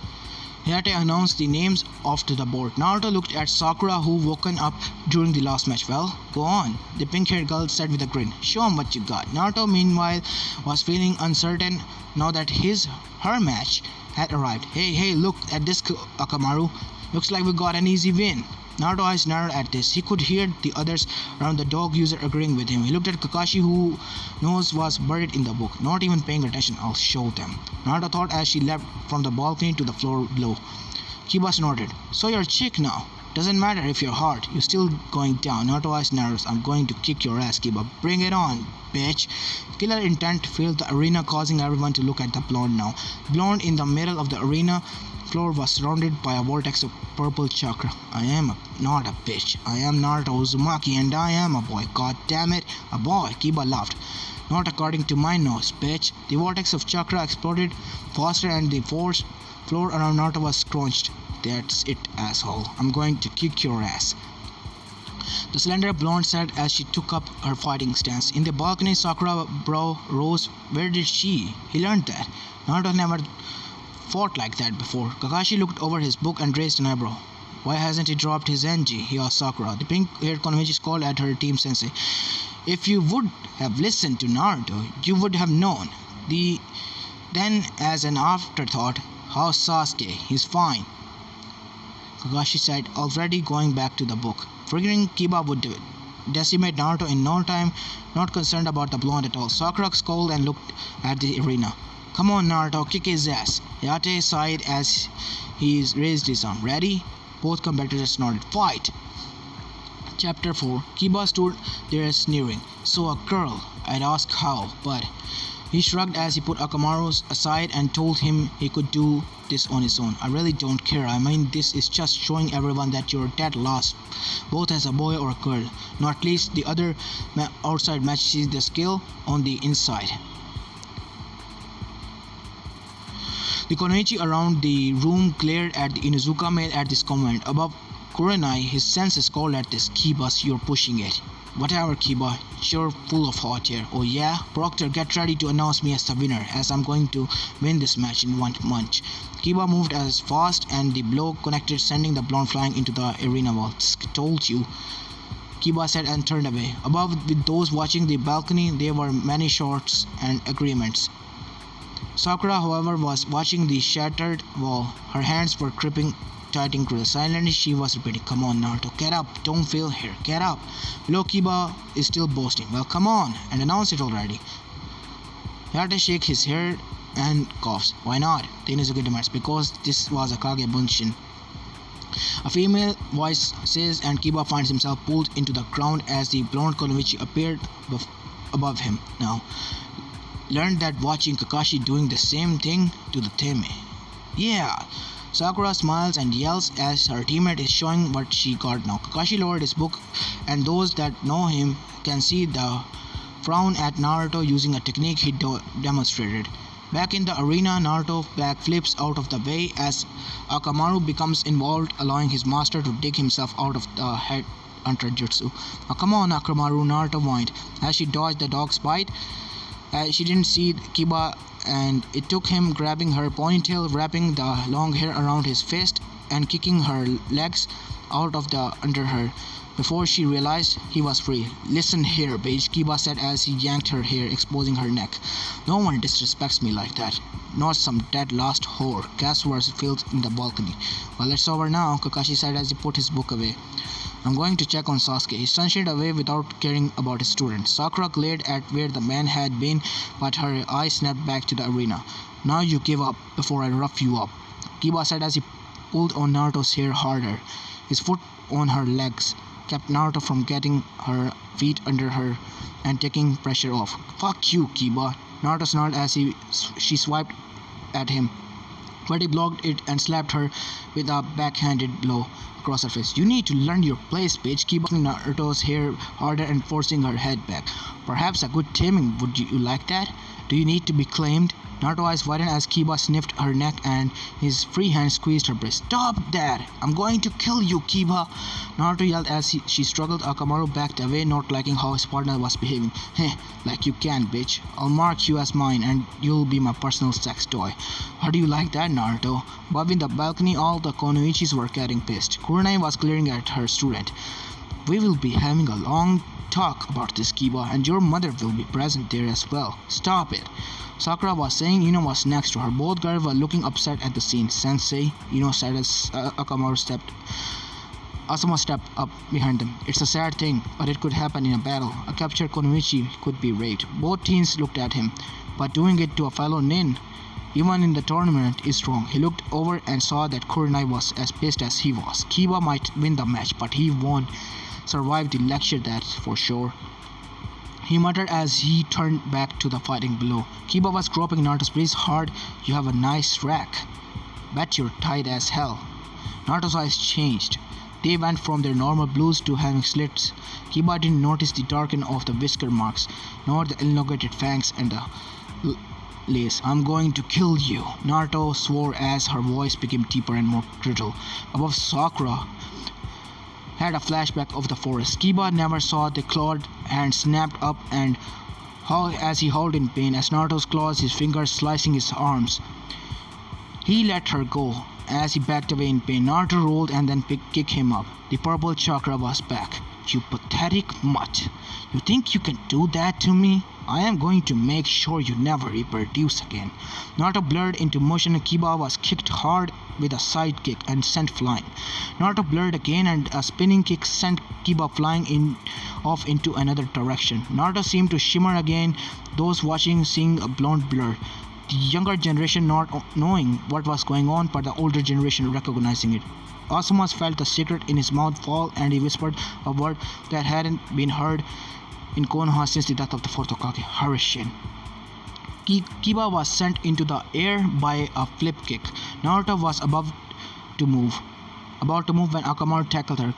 Hayate announced the names off to the board. Naruto looked at Sakura, who woken up during the last match. "Well, go on," the pink-haired girl said with a grin. "Show him what you got." Naruto, meanwhile, was feeling uncertain now that her match had arrived. Hey, look at this, Akamaru. Looks like we got an easy win." Naruto's eyes narrowed at this. He could hear the others around the dog user agreeing with him. He looked at Kakashi, whose nose was buried in the book. Not even paying attention. "I'll show them," Naruto thought as she leapt from the balcony to the floor below. Kiba snorted. "So you're a chick now. Doesn't matter if you're hard. You're still going down." Naruto's eyes narrowed. "I'm going to kick your ass, Kiba. Bring it on, bitch." Killer intent filled the arena, causing everyone to look at the blonde now. Blonde in the middle of the arena floor was surrounded by a vortex of purple chakra. "I am not a bitch. I am Naruto Uzumaki and I am a boy. God damn it, a boy." Kiba laughed. "Not according to my nose, bitch." The vortex of chakra exploded faster and the floor around Naruto was scrunched. "That's it, asshole. I'm going to kick your ass," the slender blonde said as she took up her fighting stance. In the balcony, Sakura brow rose. Where did he learned that? Naruto never fought like that before. Kakashi looked over his book and raised an eyebrow. "Why hasn't he dropped his NG?" he asked Sakura. The pink-haired Konoichi called at her team sensei. "If you would have listened to Naruto, you would have known." Then, as an afterthought, "How's Sasuke?" "He's fine," Kakashi said, already going back to the book. Figuring Kiba would decimate Naruto in no time, not concerned about the blonde at all. Sakura scowled and looked at the arena. "Come on, Naruto, kick his ass." Hayate sighed as he raised his arm. "Ready?" Both competitors nodded. "Fight!" Chapter 4. Kiba stood there sneering. "So a girl, I'd ask how, but..." He shrugged as he put Akamaru aside and told him he could do this on his own. "I really don't care. I mean, this is just showing everyone that you're dead lost, both as a boy or a girl. Not least the other outside matches the skill on the inside." The konoichi around the room glared at the Inuzuka male at this comment. Above Kurenai, his senses called at this. Kiba, you're pushing it. Whatever, Kiba, you're full of hot air. Oh yeah? Proctor, get ready to announce me as the winner, as I'm going to win this match in one punch. Kiba moved as fast and the blow connected, sending the blonde flying into the arena wall. Told you, Kiba said and turned away. Above, with those watching the balcony, there were many shots and agreements. Sakura, however, was watching the shattered wall. Her hands were gripping tighting to the silently. She was repeating, "Come on, Naruto, get up, don't fail here, get up." Below, Kiba is still boasting, "Well, come on, and announce it already." Yata shakes his head and coughs. "Why not?" The Inuzuka demands. "Because this was a Kage Bunshin." A female voice says, and Kiba finds himself pulled into the ground as the blonde Konoichi appeared above him. Now, learned that watching Kakashi doing the same thing to the Teme. Yeah. Sakura smiles and yells as her teammate is showing what she got now. Kakashi lowered his book, and those that know him can see the frown at Naruto using a technique he demonstrated. Back in the arena, Naruto backflips out of the way as Akamaru becomes involved, allowing his master to dig himself out of the head under jutsu. "Come on, Akamaru," Naruto whined as she dodged the dog's bite. She didn't see Kiba, and it took him grabbing her ponytail, wrapping the long hair around his fist, and kicking her legs out of the under her before she realized he was free. "Listen here, bitch," Kiba said as he yanked her hair, exposing her neck. "No one disrespects me like that. Not some dead last whore." Gasps were filled in the balcony. "Well, it's over now," Kakashi said as he put his book away. "I'm going to check on Sasuke." He sunshaded away without caring about his student. Sakura glared at where the man had been, but her eyes snapped back to the arena. "Now you give up before I rough you up," Kiba said as he pulled on Naruto's hair harder. His foot on her legs kept Naruto from getting her feet under her and taking pressure off. "Fuck you, Kiba," Naruto snarled as she swiped at him, but he blocked it and slapped her with a backhanded blow across her face. "You need to learn your place, bitch." Kiba pushing Naruto's hair harder and forcing her head back. "Perhaps a good taming. Would you like that? Do you need to be claimed?" Naruto's eyes widened as Kiba sniffed her neck and his free hand squeezed her breast. "Stop that! I'm going to kill you, Kiba!" Naruto yelled as she struggled. Akamaru backed away, not liking how his partner was behaving. "Heh, like you can, bitch. I'll mark you as mine and you'll be my personal sex toy." "How do you like that, Naruto?" Above in the balcony, all the Konoichis were getting pissed. Kurenai was glaring at her student. "We will be having a long talk about this, Kiba, and your mother will be present there as well. Stop it." Sakura was saying. Ino was next to her. Both girls were looking upset at the scene. "Sensei," Ino said as Asuma stepped up behind them. "It's a sad thing, but it could happen in a battle. A captured Konoichi could be raped." Both teens looked at him. "But doing it to a fellow nin, even in the tournament, is wrong." He looked over and saw that Kurenai was as pissed as he was. Kiba might win the match, but he won't survive the lecture, that's for sure, he muttered as he turned back to the fighting below. Kiba was groping Naruto's wrist hard. "You have a nice rack. Bet you're tight as hell." Naruto's eyes changed. They went from their normal blues to having slits. Kiba didn't notice the darkening of the whisker marks, nor the elongated fangs and the lace. "I'm going to kill you," Naruto swore as her voice became deeper and more brutal. Above, Sakura had a flashback of the forest. Kiba never saw the clawed hand snapped up and as he howled in pain as Naruto's claws, his fingers slicing his arms. He let her go as he backed away in pain. Naruto rolled and then kicked him up. The purple chakra was back. "You pathetic mutt. You think you can do that to me? I am going to make sure you never reproduce again." Naruto blurred into motion and Kiba was kicked hard with a side kick and sent flying. Naruto blurred again and a spinning kick sent Kiba flying off into another direction. Naruto seemed to shimmer again, those watching seeing a blonde blur. The younger generation not knowing what was going on, but the older generation recognizing it. Asuma felt the secret in his mouth fall and he whispered a word that hadn't been heard in Konoha since the death of the fourth Hokage, Harishin. Kiba was sent into the air by a flip kick. Naruto was about to move when Akamaru tackled her.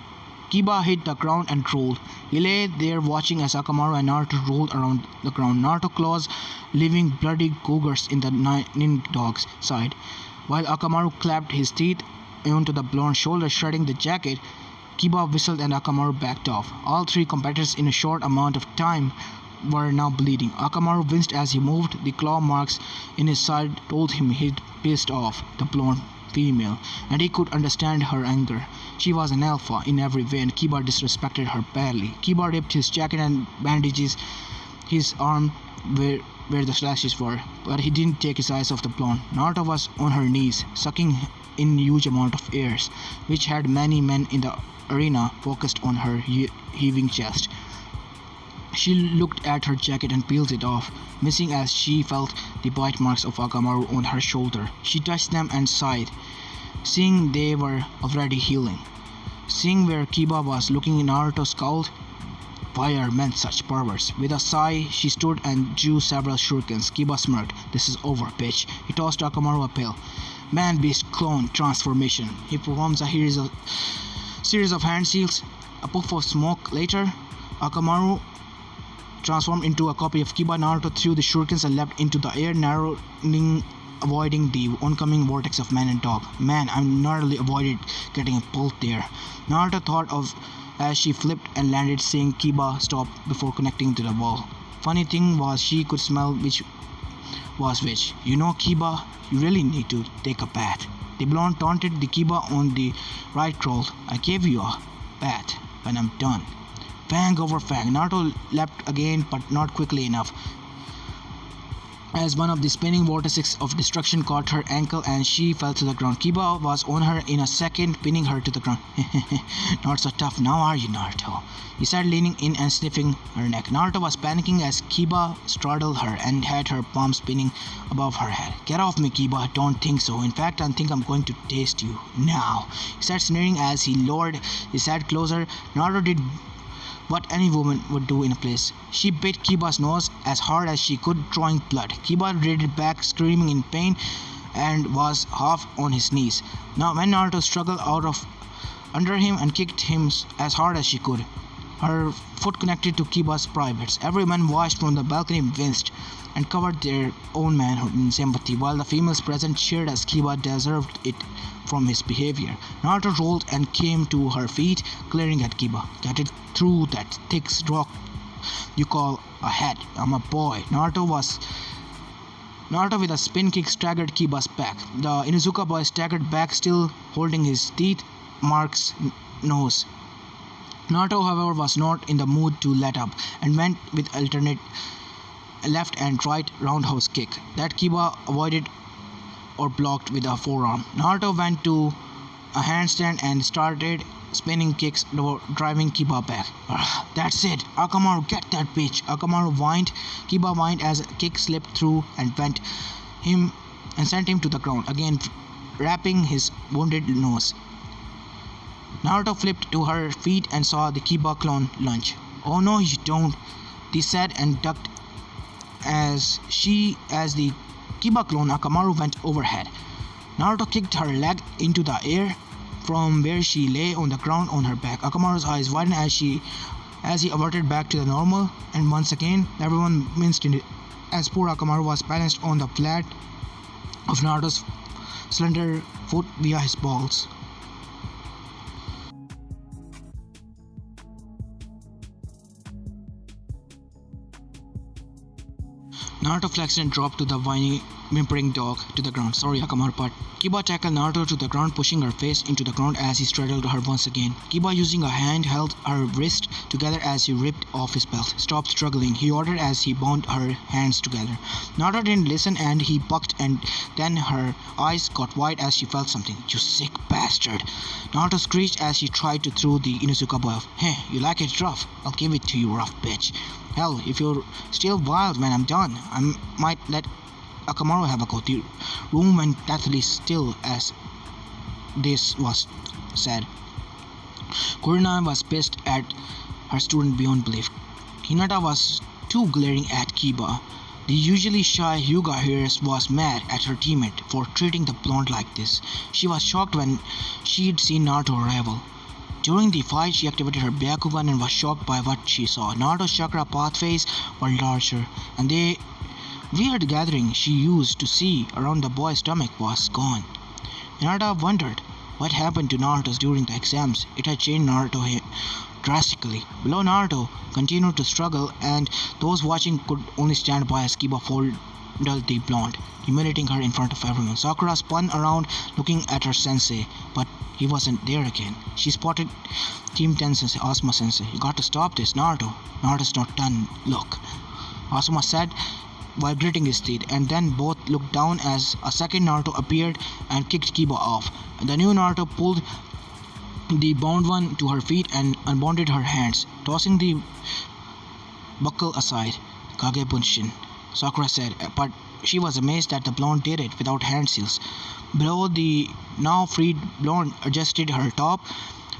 Kiba hit the ground and rolled. He lay there watching as Akamaru and Naruto rolled around the ground. Naruto claws leaving bloody gougers in the ninja dog's side, while Akamaru clapped his teeth onto the blonde shoulder, shredding the jacket. Kiba whistled and Akamaru backed off. All three competitors in a short amount of time were now bleeding. Akamaru winced as he moved. The claw marks in his side told him he'd pissed off the blonde female, and he could understand her anger. She was an alpha in every way, and Kiba disrespected her badly. Kiba ripped his jacket and bandages his arm where the slashes were, but he didn't take his eyes off the blonde. Naruto was on her knees, sucking in huge amount of airs, which had many men in the arena focused on her heaving chest. She looked at her jacket and peeled it off, missing as she felt the bite marks of Akamaru on her shoulder. She touched them and sighed, seeing they were already healing. Seeing where Kiba was looking, Naruto scowled. Why are men such perverts? With a sigh, she stood and drew several shurikens. Kiba smirked. This is over, bitch. He tossed Akamaru a pill. Man-beast clone transformation. He performs a series of hand seals. A puff of smoke later, Akamaru transformed into a copy of Kiba. Naruto threw the shurikens and leapt into the air, avoiding the oncoming vortex of man and dog. Man, I narrowly avoided getting pulled there, Naruto thought of as she flipped and landed, seeing Kiba stop before connecting to the wall. Funny thing was she could smell which was which. You know, Kiba, you really need to take a bath. The blonde taunted the Kiba on the right troll. I gave you a bath when I'm done. Fang over fang. Naruto leapt again, but not quickly enough, as one of the spinning vortices of destruction caught her ankle and she fell to the ground. Kiba was on her in a second, pinning her to the ground. Not so tough now, are you, Naruto? He said, leaning in and sniffing her neck. Naruto was panicking as Kiba straddled her and had her palm spinning above her head. Get off me, Kiba. Don't think so. In fact, I think I'm going to taste you now. He said, sneering as he lowered his head closer. Naruto did what any woman would do in a place. She bit Kiba's nose as hard as she could, drawing blood. Kiba reared back, screaming in pain, and was half on his knees. Now, when Naruto struggled out of under him and kicked him as hard as she could, her foot connected to Kiba's privates. Everyone watched from the balcony, winced, and covered their own manhood in sympathy, while the females present cheered as Kiba deserved it from his behavior. Naruto rolled and came to her feet, glaring at Kiba. Get it through that thick rock you call a head. I'm a boy. Naruto with a spin kick staggered Kiba's back. The Inuzuka boy staggered back, still holding his teeth marks nose. Naruto, however, was not in the mood to let up, and went with alternate left and right roundhouse kick that Kiba avoided or blocked with a forearm. Naruto went to a handstand and started spinning kicks, driving Kiba back. That's it. Akamaru, get that bitch. Akamaru whined. Kiba whined as a kick slipped through and sent him to the ground, again wrapping his wounded nose. Naruto flipped to her feet and saw the Kiba clone lunge. Oh no, you don't, they said, and ducked as the Kiba clone Akamaru went overhead. Naruto kicked her leg into the air from where she lay on the ground on her back. Akamaru's eyes widened as he averted back to the normal, and once again everyone winced in it as poor Akamaru was balanced on the flat of Naruto's slender foot via his balls. Naruto flexed and dropped to the whimpering dog to the ground. Sorry, Akamaru, but Kiba tackled Naruto to the ground, pushing her face into the ground as he straddled her once again. Kiba, using a hand, held her wrist together as he ripped off his belt. Stop struggling, he ordered as he bound her hands together. Naruto didn't listen and he bucked, and then her eyes got wide as she felt something. You sick bastard. Naruto screeched as he tried to throw the Inuzuka boy off. Hey, you like it rough? I'll give it to you, rough bitch. Hell, if you're still wild when I'm done, I might let Akamaru have a go. The room went deathly still as this was said. Kurina was pissed at her student beyond belief. Hinata was too glaring at Kiba. The usually shy Hyuga heiress was mad at her teammate for treating the blonde like this. She was shocked when she'd seen Naruto arrival. During the fight, she activated her Byakugan and was shocked by what she saw. Naruto's chakra pathways were larger, and the weird gathering she used to see around the boy's stomach was gone. Hinata wondered what happened to Naruto during the exams. It had changed Naruto drastically. Below, Naruto continued to struggle, and those watching could only stand by as Kiba fondled the blonde, humiliating her in front of everyone. Sakura spun around looking at her sensei, but he wasn't there again. She spotted Team 10 Sensei, Asuma Sensei. You got to stop this, Naruto. Naruto's not done. Look, Asuma said while gritting his teeth, and then both looked down as a second Naruto appeared and kicked Kiba off. The new Naruto pulled the bound one to her feet and unbounded her hands, tossing the buckle aside. Kage Bunshin, Sakura said, but she was amazed that the blonde did it without hand seals. Below, the now freed blonde adjusted her top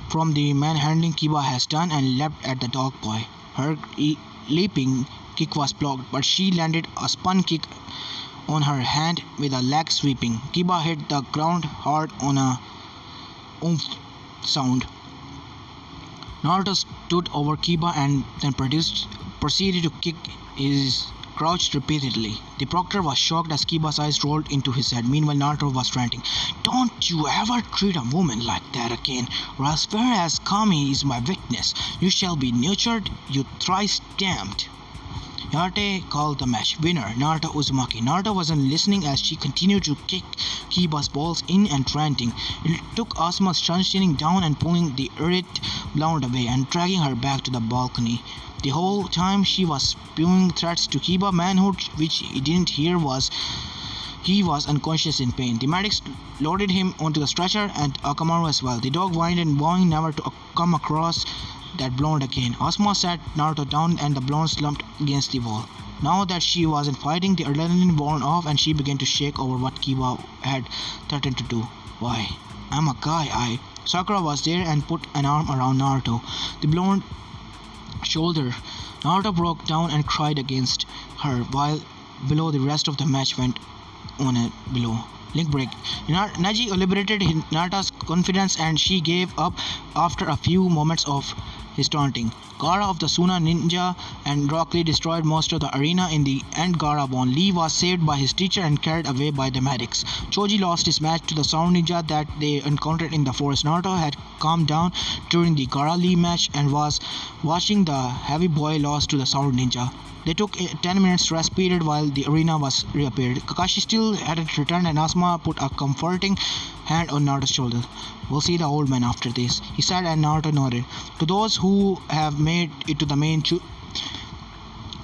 from the manhandling Kiba has done and leapt at the dog boy. Her leaping kick was blocked, but she landed a spun kick on her hand with a leg sweeping. Kiba hit the ground hard on a oomph sound. Naruto stood over Kiba and then proceeded to kick his crouched repeatedly. The proctor was shocked as Kiba's eyes rolled into his head. Meanwhile, Naruto was ranting, "Don't you ever treat a woman like that again, or as far as Kami is my witness, you shall be nurtured, you thrice damned." Hayate called the match. Winner, Naruto Uzumaki. Naruto wasn't listening as she continued to kick Kiba's balls in and ranting. It took Asuma's shunning down and pulling the irate blonde away and dragging her back to the balcony. The whole time she was spewing threats to Kiba, manhood which he didn't hear was he was unconscious in pain. The medics loaded him onto the stretcher and Akamaru as well. The dog whined and vowing never to come across that blonde again. Asuma sat Naruto down and the blonde slumped against the wall. Now that she wasn't fighting, the adrenaline worn off and she began to shake over what Kiba had threatened to do. Why, I'm a guy, Sakura was there and put an arm around Naruto. The blonde shoulder. Naruto broke down and cried against her while below the rest of the match went on below. Link break. Neji liberated Hinata's confidence and she gave up after a few moments of his taunting. Gaara of the Suna Ninja and Rock Lee destroyed most of the arena. In the end, Gaara won. Lee was saved by his teacher and carried away by the medics. Choji lost his match to the Sound Ninja that they encountered in the forest. Naruto had calmed down during the Gaara Lee match and was watching the heavy boy lost to the Sound Ninja. They took a 10 minutes rest period while the arena was reappeared. Kakashi still hadn't returned and Asuma put a comforting hand on Naruto's shoulder. We'll see the old man after this, he said, and Naruto nodded. To those who have made it to the main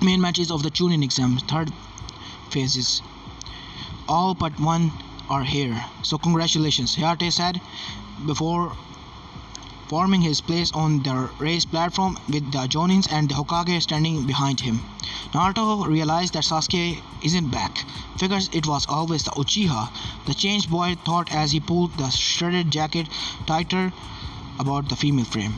matches of the Chunin exam, third phases, all but one are here. So congratulations, Hayate said before forming his place on the raised platform with the Jonins and the Hokage standing behind him. Naruto realized that Sasuke isn't back. Figures it was always the Uchiha. The changed boy thought as he pulled the shredded jacket tighter about the female frame.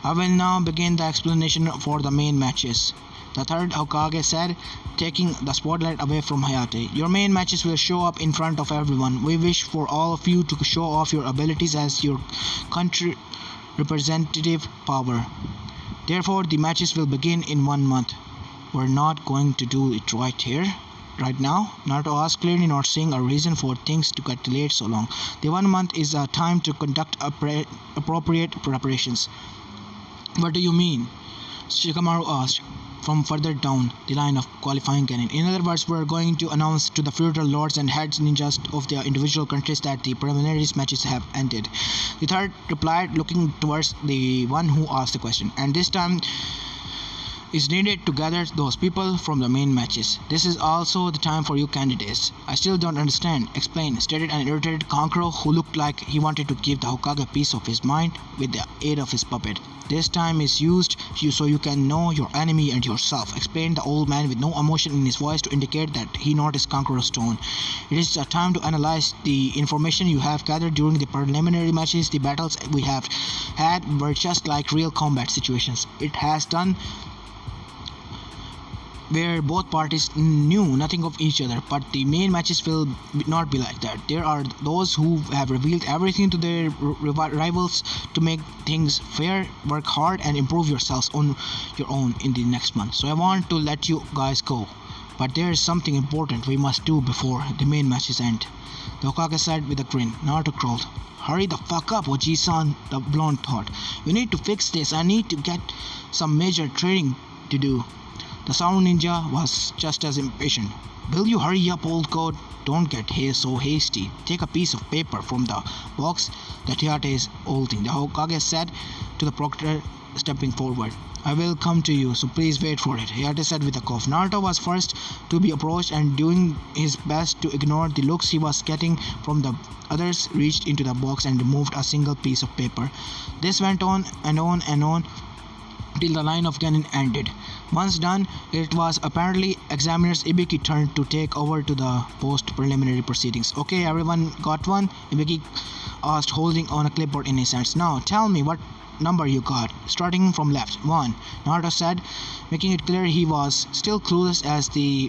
I will now begin the explanation for the main matches, the third Hokage said, taking the spotlight away from Hayate. Your main matches will show up in front of everyone. We wish for all of you to show off your abilities as your country representative power. Therefore, the matches will begin in 1 month. We're not going to do it right now? Naruto asked, clearly not seeing a reason for things to get delayed so long. The 1 month is a time to conduct appropriate preparations. What do you mean? Shikamaru asked from further down the line of qualifying canon. In other words, we're going to announce to the feudal lords and heads ninjas of their individual countries that the preliminary matches have ended. The third replied, looking towards the one who asked the question. And this time is needed to gather those people from the main matches. This is also the time for you candidates. I still don't understand. Explain, stated an irritated Kankuro who looked like he wanted to give the Hokage a piece of his mind with the aid of his puppet. This time is used so you can know your enemy and yourself, explained the old man with no emotion in his voice to indicate that he noticed Kankuro's tone. It is a time to analyze the information you have gathered during the preliminary matches. The battles we have had were just like real combat situations. It has done where both parties knew nothing of each other, but the main matches will not be like that. There are those who have revealed everything to their rivals to make things fair. Work hard and improve yourselves on your own in the next month. So I want to let you guys go, but there is something important we must do before the main matches end. The Hokage said with a grin. Naruto crawled. Hurry the fuck up, Oji-san, the blonde thought. We need to fix this. I need to get some major training to do. The Sound Ninja was just as impatient. Will you hurry up, old goat? Don't get so hasty. Take a piece of paper from the box that Hayate is holding, the Hokage said to the proctor, stepping forward. I will come to you, so please wait for it, Hayate said with a cough. Naruto was first to be approached and doing his best to ignore the looks he was getting from the others, reached into the box and removed a single piece of paper. This went on and on and on till the line of cannon ended. Once done, it was apparently examiner's Ibiki turn to take over to the post-preliminary proceedings. Okay, everyone got one? Ibiki asked, holding on a clipboard in his hands. Now, tell me what number you got. Starting from left. 1, Naruto said, making it clear he was still clueless as to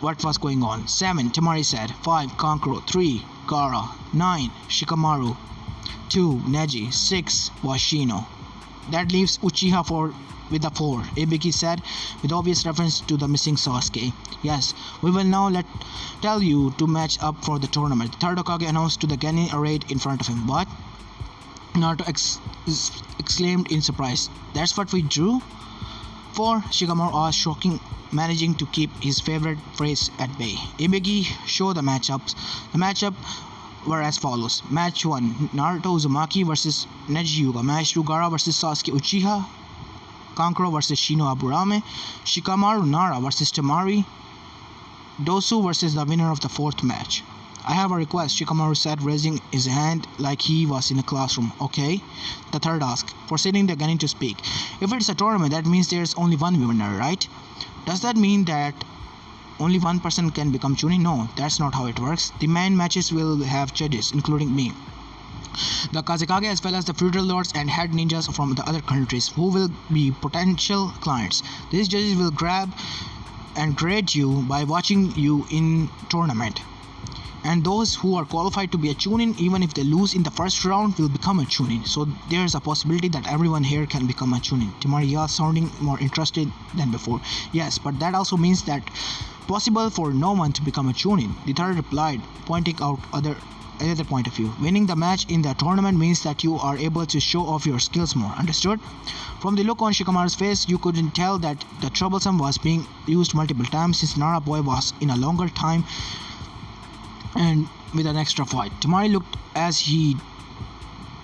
what was going on. 7, Temari said. 5, Kankuro. 3, Gaara. 9, Shikamaru. 2, Neji. 6, Washino. That leaves Uchiha with a 4, Ibiki said, with obvious reference to the missing Sasuke. Yes, we will now tell you to match up for the tournament. The third Hokage announced to the genin arrayed in front of him. What? Naruto exclaimed in surprise. That's what we drew? 4, Shikamaru asked, shocking, managing to keep his favorite phrase at bay. Ibiki showed the matchups. The matchup were as follows. Match 1, Naruto Uzumaki vs Neji Hyuga. Match 2, Gaara vs Sasuke Uchiha. Kankuro vs Shino Aburame. Shikamaru Nara vs Temari. Dosu vs the winner of the 4th match. I have a request, Shikamaru said, raising his hand like he was in a classroom. Okay? The third asked, forcing the genin to speak. If it's a tournament, that means there's only one winner, right? Does that mean that only one person can become Chunin? No, that's not how it works. The main matches will have judges, including me, the Kazekage, as well as the feudal lords and head ninjas from the other countries, who will be potential clients. These judges will grade you by watching you in tournament. And those who are qualified to be a Chunin, even if they lose in the first round, will become a Chunin. So there's a possibility that everyone here can become a Chunin. Temari yelled, sounding more interested than before. Yes, but that also means that possible for no one to become a Chunin, the third replied, pointing out another point of view. Winning the match in the tournament means that you are able to show off your skills more. Understood? From the look on Shikamaru's face, you couldn't tell that the troublesome was being used multiple times, since Nara boy was in a longer time and with an extra fight. Temari looked as he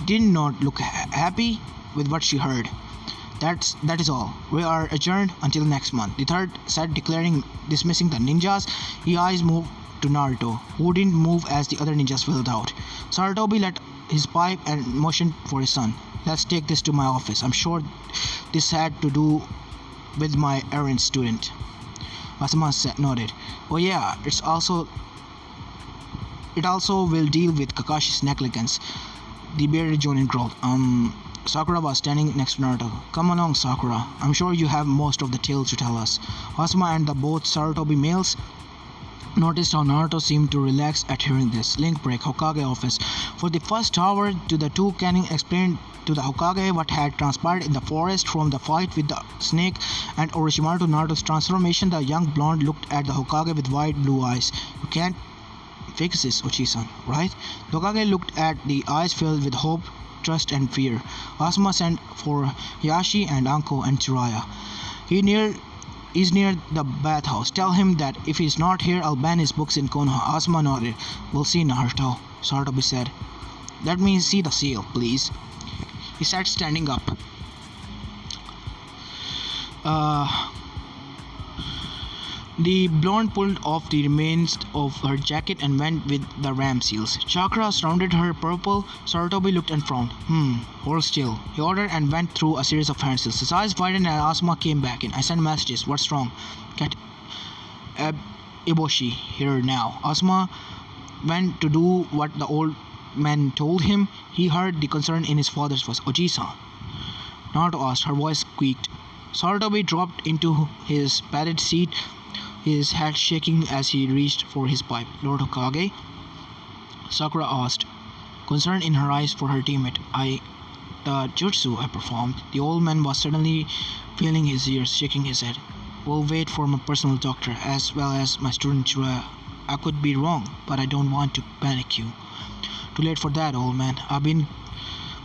did not look happy with what she heard. That is all. We are adjourned until next month, the third said, dismissing the ninjas. His eyes moved to Naruto, who didn't move as the other ninjas filled out. Sarutobi lit his pipe and motioned for his son. Let's take this to my office. I'm sure this had to do with my errand student. Asuma nodded. Oh yeah, it also will deal with Kakashi's negligence. The bearded Jonin growled. Sakura was standing next to Naruto. Come along, Sakura. I'm sure you have most of the tales to tell us. Asuma and the both Sarutobi males noticed how Naruto seemed to relax at hearing this. Link break, Hokage office. For the first hour, the two Kenin explained to the Hokage what had transpired in the forest, from the fight with the snake and Orochimaru to Naruto's transformation. The young blonde looked at the Hokage with wide blue eyes. You can't fix this, Ochi-san, right? The Hokage looked at the eyes filled with hope, trust and fear. Asuma sent for Yashi and Anko and Jiraiya. He's near the bathhouse. Tell him that if he's not here, I'll ban his books in Konoha. Asuma nodded. We'll see, Naruto, Sarutobi said. Let me see the seal, please. He sat standing up. The blonde pulled off the remains of her jacket and went with the ram seals. Chakra surrounded her purple. Sarutobi looked and frowned. Hold still, he ordered, and went through a series of hand seals. His eyes widened and Asuma came back in. I sent messages. What's wrong? Get Iboshi here now. Asuma went to do what the old man told him. He heard the concern in his father's voice. Oji-san, Naruto asked. Her voice squeaked. Sarutobi dropped into his padded seat, his head shaking as he reached for his pipe. Lord Hokage? Sakura asked, concern in her eyes for her teammate. The jutsu I performed. The old man was suddenly feeling his ears, shaking his head. We'll wait for my personal doctor as well as my student Jiraiya. I could be wrong, but I don't want to panic you. Too late for that, old man. I've been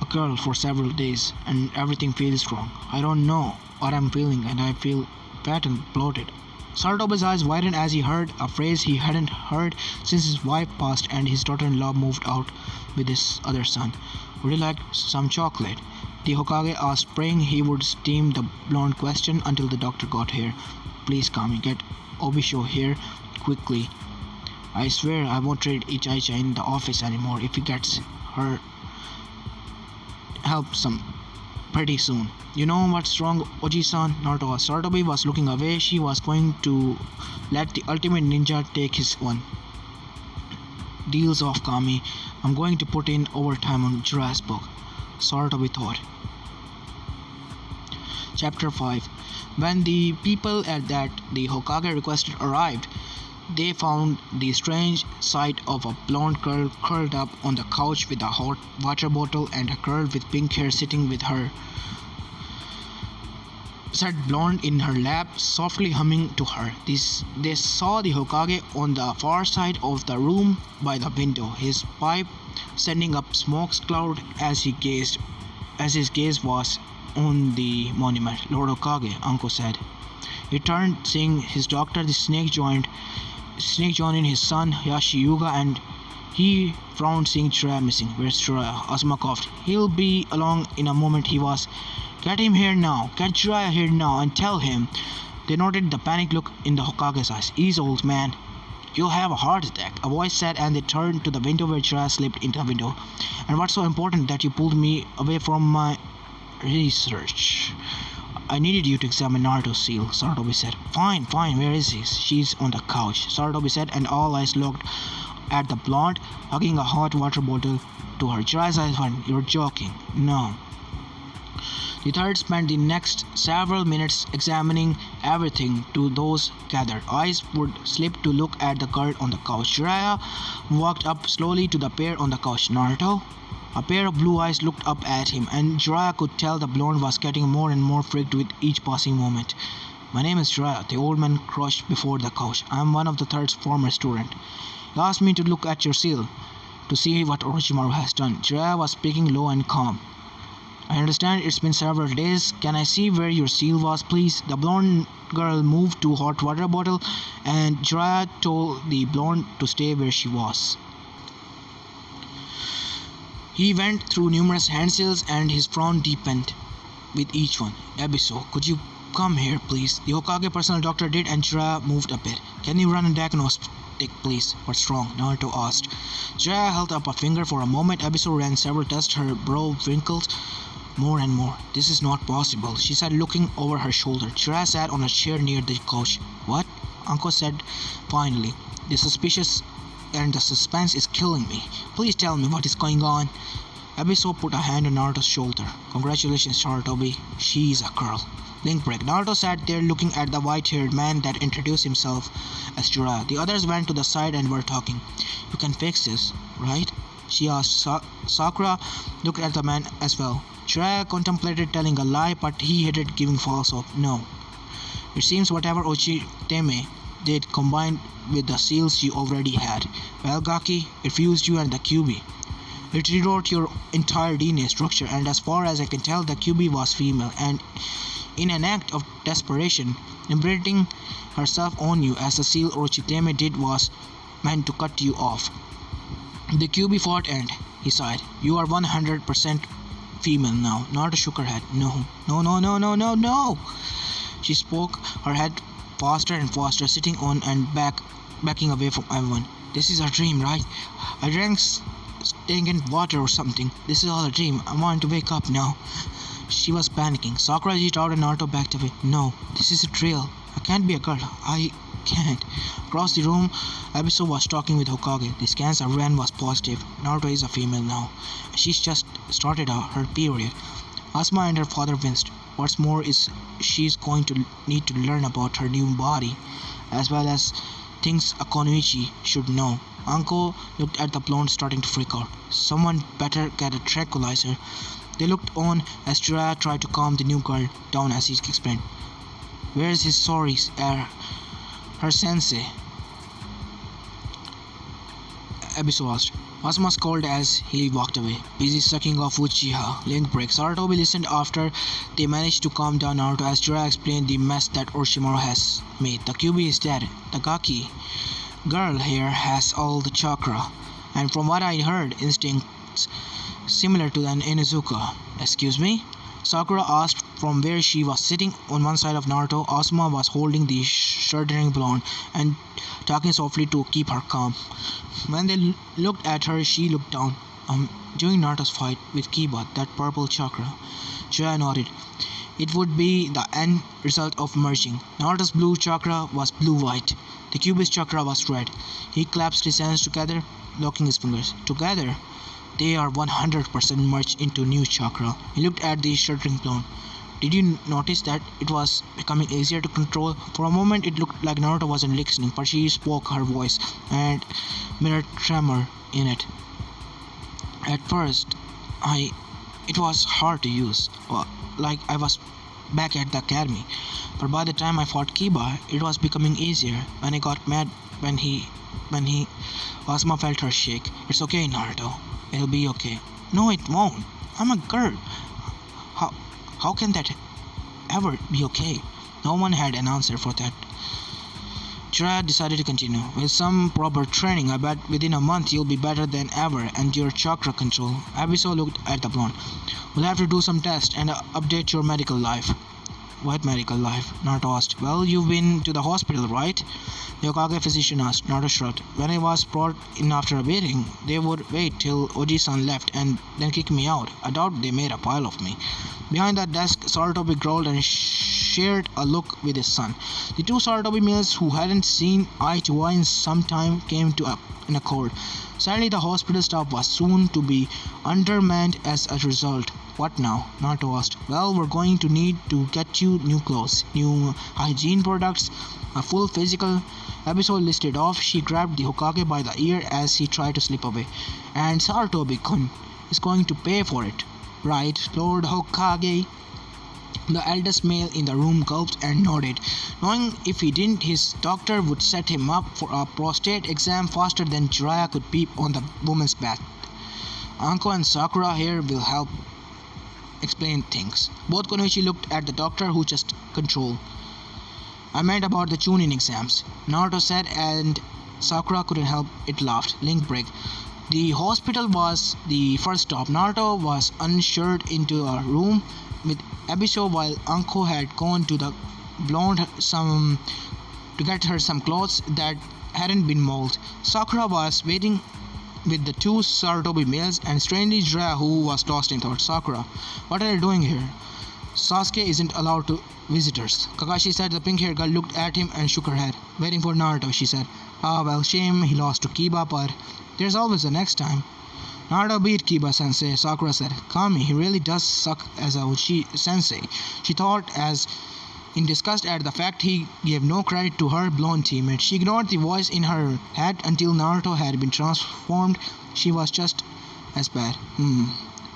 a girl for several days and everything feels wrong. I don't know what I'm feeling and I feel fat and bloated. Sarutobi's eyes widened as he heard a phrase he hadn't heard since his wife passed and his daughter-in-law moved out with his other son. Would you like some chocolate? The Hokage asked, praying he would steam the blonde question until the doctor got here. Please, Kami, get Obisho here quickly. I swear I won't trade Uchiha in the office anymore if he gets her help pretty soon. You know what's wrong, Oji-san? Naruto asked. Sarutobi was looking away. She was going to let the ultimate ninja take his one. Deals off, Kami. I'm going to put in overtime on Jiraiya's book. Sarutobi thought. Chapter 5. When the people at that the Hokage requested arrived, they found the strange sight of a blonde girl curled up on the couch with a hot water bottle and a girl with pink hair sitting with her said blonde in her lap, softly humming to her. They saw the Hokage on the far side of the room by the window, his pipe sending up smoke cloud as his gaze was on the monument. Lord Hokage, Anko said. He turned, seeing his doctor, the snake joined in his son Yashiyuga, and he frowned, seeing Jiraiya missing. Where's Jiraiya? Asuma coughed. He'll be along in a moment. He was. Get him here now. Get Jiraiya here now and tell him. They noted the panic look in the Hokage's eyes. Ease, old man. You'll have a heart attack, a voice said, and they turned to the window where Jiraiya slipped into the window. And what's so important that you pulled me away from my research? I needed you to examine Naruto's seal, Sarutobi said. Fine, where is he? She's on the couch, Sarutobi said, and all eyes looked at the blonde, hugging a hot water bottle to her. Jiraiya's eyes went, you're joking. No. The third spent the next several minutes examining everything to those gathered. Eyes would slip to look at the girl on the couch. Jiraiya walked up slowly to the pair on the couch. Naruto? A pair of blue eyes looked up at him, and Jiraiya could tell the blonde was getting more and more freaked with each passing moment. My name is Jiraiya, the old man crouched before the couch. I am one of the third's former student. He asked me to look at your seal, to see what Orochimaru has done. Jiraiya was speaking low and calm. I understand it's been several days. Can I see where your seal was, please? The blonde girl moved to a hot water bottle, and Jiraiya told the blonde to stay where she was. He went through numerous hand seals, and his frown deepened with each one. Ebiso, could you come here, please? The Hokage personal doctor did, and Jiraiya moved a bit. Can you run a diagnostic, please? What's wrong? Naruto asked. Jiraiya held up a finger for a moment. Ebiso ran several tests. Her brow wrinkled more and more. This is not possible, she said, looking over her shoulder. Jiraiya sat on a chair near the couch. What? Anko said finally. The suspense is killing me. Please tell me what is going on. Ebiso put a hand on Naruto's shoulder. Congratulations, Sarutobi. She's a girl. Link break. Naruto sat there looking at the white-haired man that introduced himself as Jiraiya. The others went to the side and were talking. You can fix this, right? She asked. Sakura looked at the man as well. Jiraiya contemplated telling a lie, but he hated giving false hope. No. It seems whatever Ochiteme did combined with the seals you already had. Well, Gaki, it fused you and the QB. It rewrote your entire DNA structure, and as far as I can tell, the QB was female, and in an act of desperation, imprinting herself on you as the seal Orochiteme did was meant to cut you off. The QB fought and, he sighed, you are 100% female now. Naruto shook her head. No. She spoke, her head faster and faster, sitting on and backing away from everyone. This is a dream, right? I drank stagnant water or something. This is all a dream. I want to wake up now. She was panicking. Sakura reached out and Naruto backed away. No, this is real. I can't be a girl. I can't. Across the room, Ebiso was talking with Hokage. The scans I ran was positive. Naruto is a female now. She's just started her period. Asuma and her father winced. What's more is she's going to need to learn about her new body, as well as things a Konoichi should know. Anko looked at the blonde starting to freak out. Someone better get a tranquilizer. They looked on as Jiraiya tried to calm the new girl down as he explained. Where's his sorry, her sensei? Abiso asked. Asuma called as he walked away, busy sucking off Uchiha. Link break. Sarutobi listened after they managed to calm down Naruto as Jiraiya explained the mess that Orochimaru has made. The QB is dead. The Gaki girl here has all the chakra, and from what I heard, instincts similar to an Inuzuka. Excuse me? Sakura asked from where she was sitting on one side of Naruto. Asuma was holding the shuddering blonde and talking softly to keep her calm. When they looked at her, she looked down. During Naruto's fight with Kiba, that purple chakra. Jiraiya nodded. It would be the end result of merging. Naruto's blue chakra was blue-white. The Kyuubi's chakra was red. He clasped his hands together, locking his fingers. Together, they are 100% merged into new chakra. He looked at the shuddering blonde. Did you notice that it was becoming easier to control? For a moment it looked like Naruto wasn't listening, but she spoke, her voice and mirrored tremor in it. At first, it was hard to use, like I was back at the academy. But by the time I fought Kiba, it was becoming easier. When I got mad, when he, Asuma felt her shake. It's okay, Naruto. It'll be okay. No, it won't. I'm a girl. How can that ever be okay? No one had an answer for that. Jiraiya decided to continue. With some proper training, I bet within a month you'll be better than ever and your chakra control. Abiso looked at the blonde. We'll have to do some tests and update your medical life. What medical life? Naruto asked. Well, you've been to the hospital, right? The Hokage physician asked. Naruto shrugged. When I was brought in after a beating, they would wait till Oji-san left and then kick me out. I doubt they made a pile of me. Behind that desk, Sarutobi growled and shared a look with his son. The two Sarutobi males who hadn't seen eye to eye in some time came to an accord. Sadly, the hospital staff was soon to be undermanned as a result. What now? Naruto asked. Well, we're going to need to get you new clothes, new hygiene products, a full physical. Abiso listed off. She grabbed the Hokage by the ear as he tried to slip away. And Sarutobi-kun is going to pay for it. Right, Lord Hokage? The eldest male in the room gulped and nodded, knowing if he didn't, his doctor would set him up for a prostate exam faster than Jiraiya could peep on the woman's back. Anko and Sakura here will help explain things. Both Konoichi looked at the doctor, who just control. I meant about the Chunin exams, Naruto said, and Sakura couldn't help it laughed. Link break. The hospital was the first stop. Naruto was ushered into a room with Abiso while Anko had gone to the blonde to get her some clothes that hadn't been molded. Sakura was waiting with the two Sarutobi males and strangely Jiraiya, who was lost in thought. Sakura, what are you doing here? Sasuke isn't allowed to visitors. Kakashi said. The pink-haired girl looked at him and shook her head. Waiting for Naruto, she said. Ah, well, shame he lost to Kiba, but there's always a next time. Naruto beat Kiba-sensei, Sakura said. Kami, he really does suck as a Uchi-sensei. She thought as in disgust at the fact he gave no credit to her blonde teammate. She ignored the voice in her head until Naruto had been transformed. She was just as bad.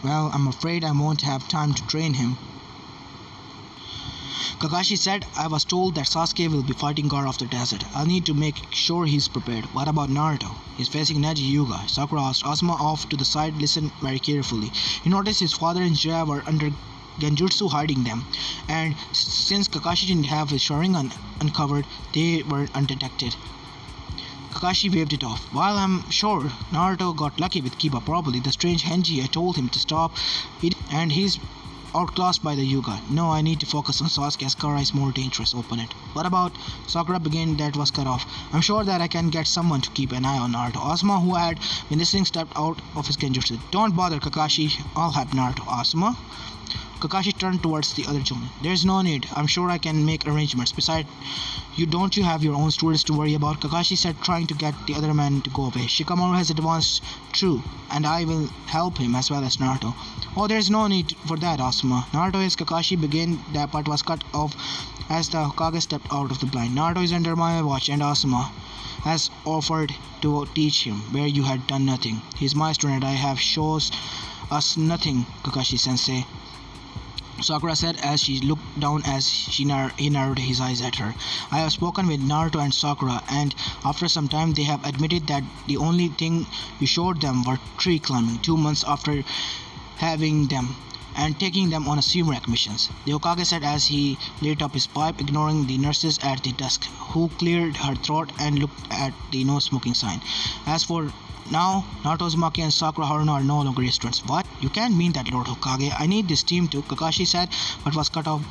Well, I'm afraid I won't have time to train him. Kakashi said, I was told that Sasuke will be fighting Gaara of the desert. I'll need to make sure he's prepared. What about Naruto? He's facing Neji Hyuga. Sakura asked. Asuma off to the side listened very carefully. He noticed his father and Jiraiya were under genjutsu hiding them, and since Kakashi didn't have his Sharingan uncovered, they were undetected. Kakashi waved it off. While I'm sure Naruto got lucky with Kiba, probably the strange Henji had told him to stop, and he's outclassed by the Hyuga. No, I need to focus on Sasuke as Gaara is more dangerous opponent. What about Sakura began that was cut off. I'm sure that I can get someone to keep an eye on Naruto. Asuma, who had been listening, stepped out of his genjutsu. Don't bother, Kakashi. I'll help Naruto. Asuma? Kakashi turned towards the other Jonin. There's no need. I'm sure I can make arrangements. Besides, you have your own students to worry about, Kakashi said, trying to get the other man to go away. Shikamaru has advanced, true, and I will help him as well as Naruto. Oh, there's no need for that, Asuma. Naruto is Kakashi began that but was cut off as the Hokage stepped out of the blind. Naruto is under my watch and Asuma has offered to teach him where you had done nothing. He's my student. I have shows us nothing, Kakashi sensei, Sakura said as she looked down as he narrowed his eyes at her. I have spoken with Naruto and Sakura, and after some time they have admitted that the only thing you showed them were tree climbing 2 months after having them and taking them on summary missions. The Hokage said as he lit up his pipe, ignoring the nurses at the desk, who cleared her throat and looked at the no smoking sign. As for now, Naruto Uzumaki and Sakura Haruno are no longer your students. What? You can't mean that, Lord Hokage. I need this team too, Kakashi said, but was cut off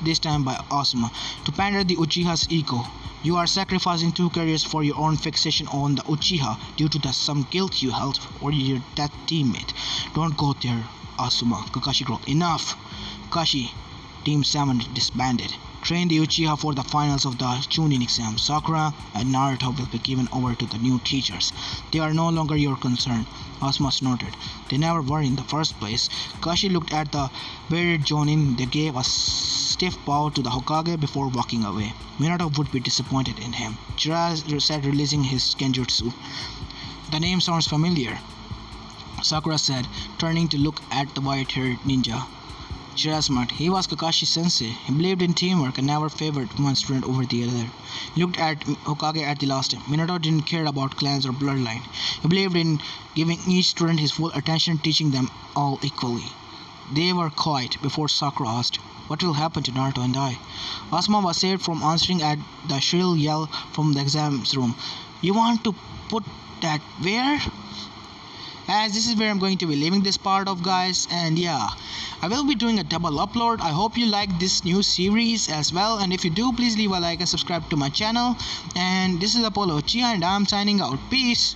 this time by Asuma. To pander the Uchiha's ego. You are sacrificing 2 careers for your own fixation on the Uchiha due to some guilt you held for your dead teammate. Don't go there, Asuma, Kakashi growled. Enough! Kakashi, Team 7 disbanded. Train the Uchiha for the finals of the Chunin exam. Sakura and Naruto will be given over to the new teachers. They are no longer your concern, Asuma snorted. They never were in the first place. Kakashi looked at the bearded Jonin. They gave a stiff bow to the Hokage before walking away. Minato would be disappointed in him, Jiraiya said, releasing his genjutsu. The name sounds familiar, Sakura said, turning to look at the white-haired ninja. Jiraiya smiled. He was Kakashi sensei. He believed in teamwork and never favored one student over the other. He looked at Hokage at the last time. Minato didn't care about clans or bloodline. He believed in giving each student his full attention, teaching them all equally. They were quiet before Sakura asked, what will happen to Naruto and I? Asuma was saved from answering at the shrill yell from the exam room. You want to put that where? As this is where I'm going to be leaving this part of, guys, and yeah, I will be doing a double upload. I hope you like this new series as well, and if you do, please leave a like and subscribe to my channel. And this is Apollo Uchiha, and I'm signing out. Peace.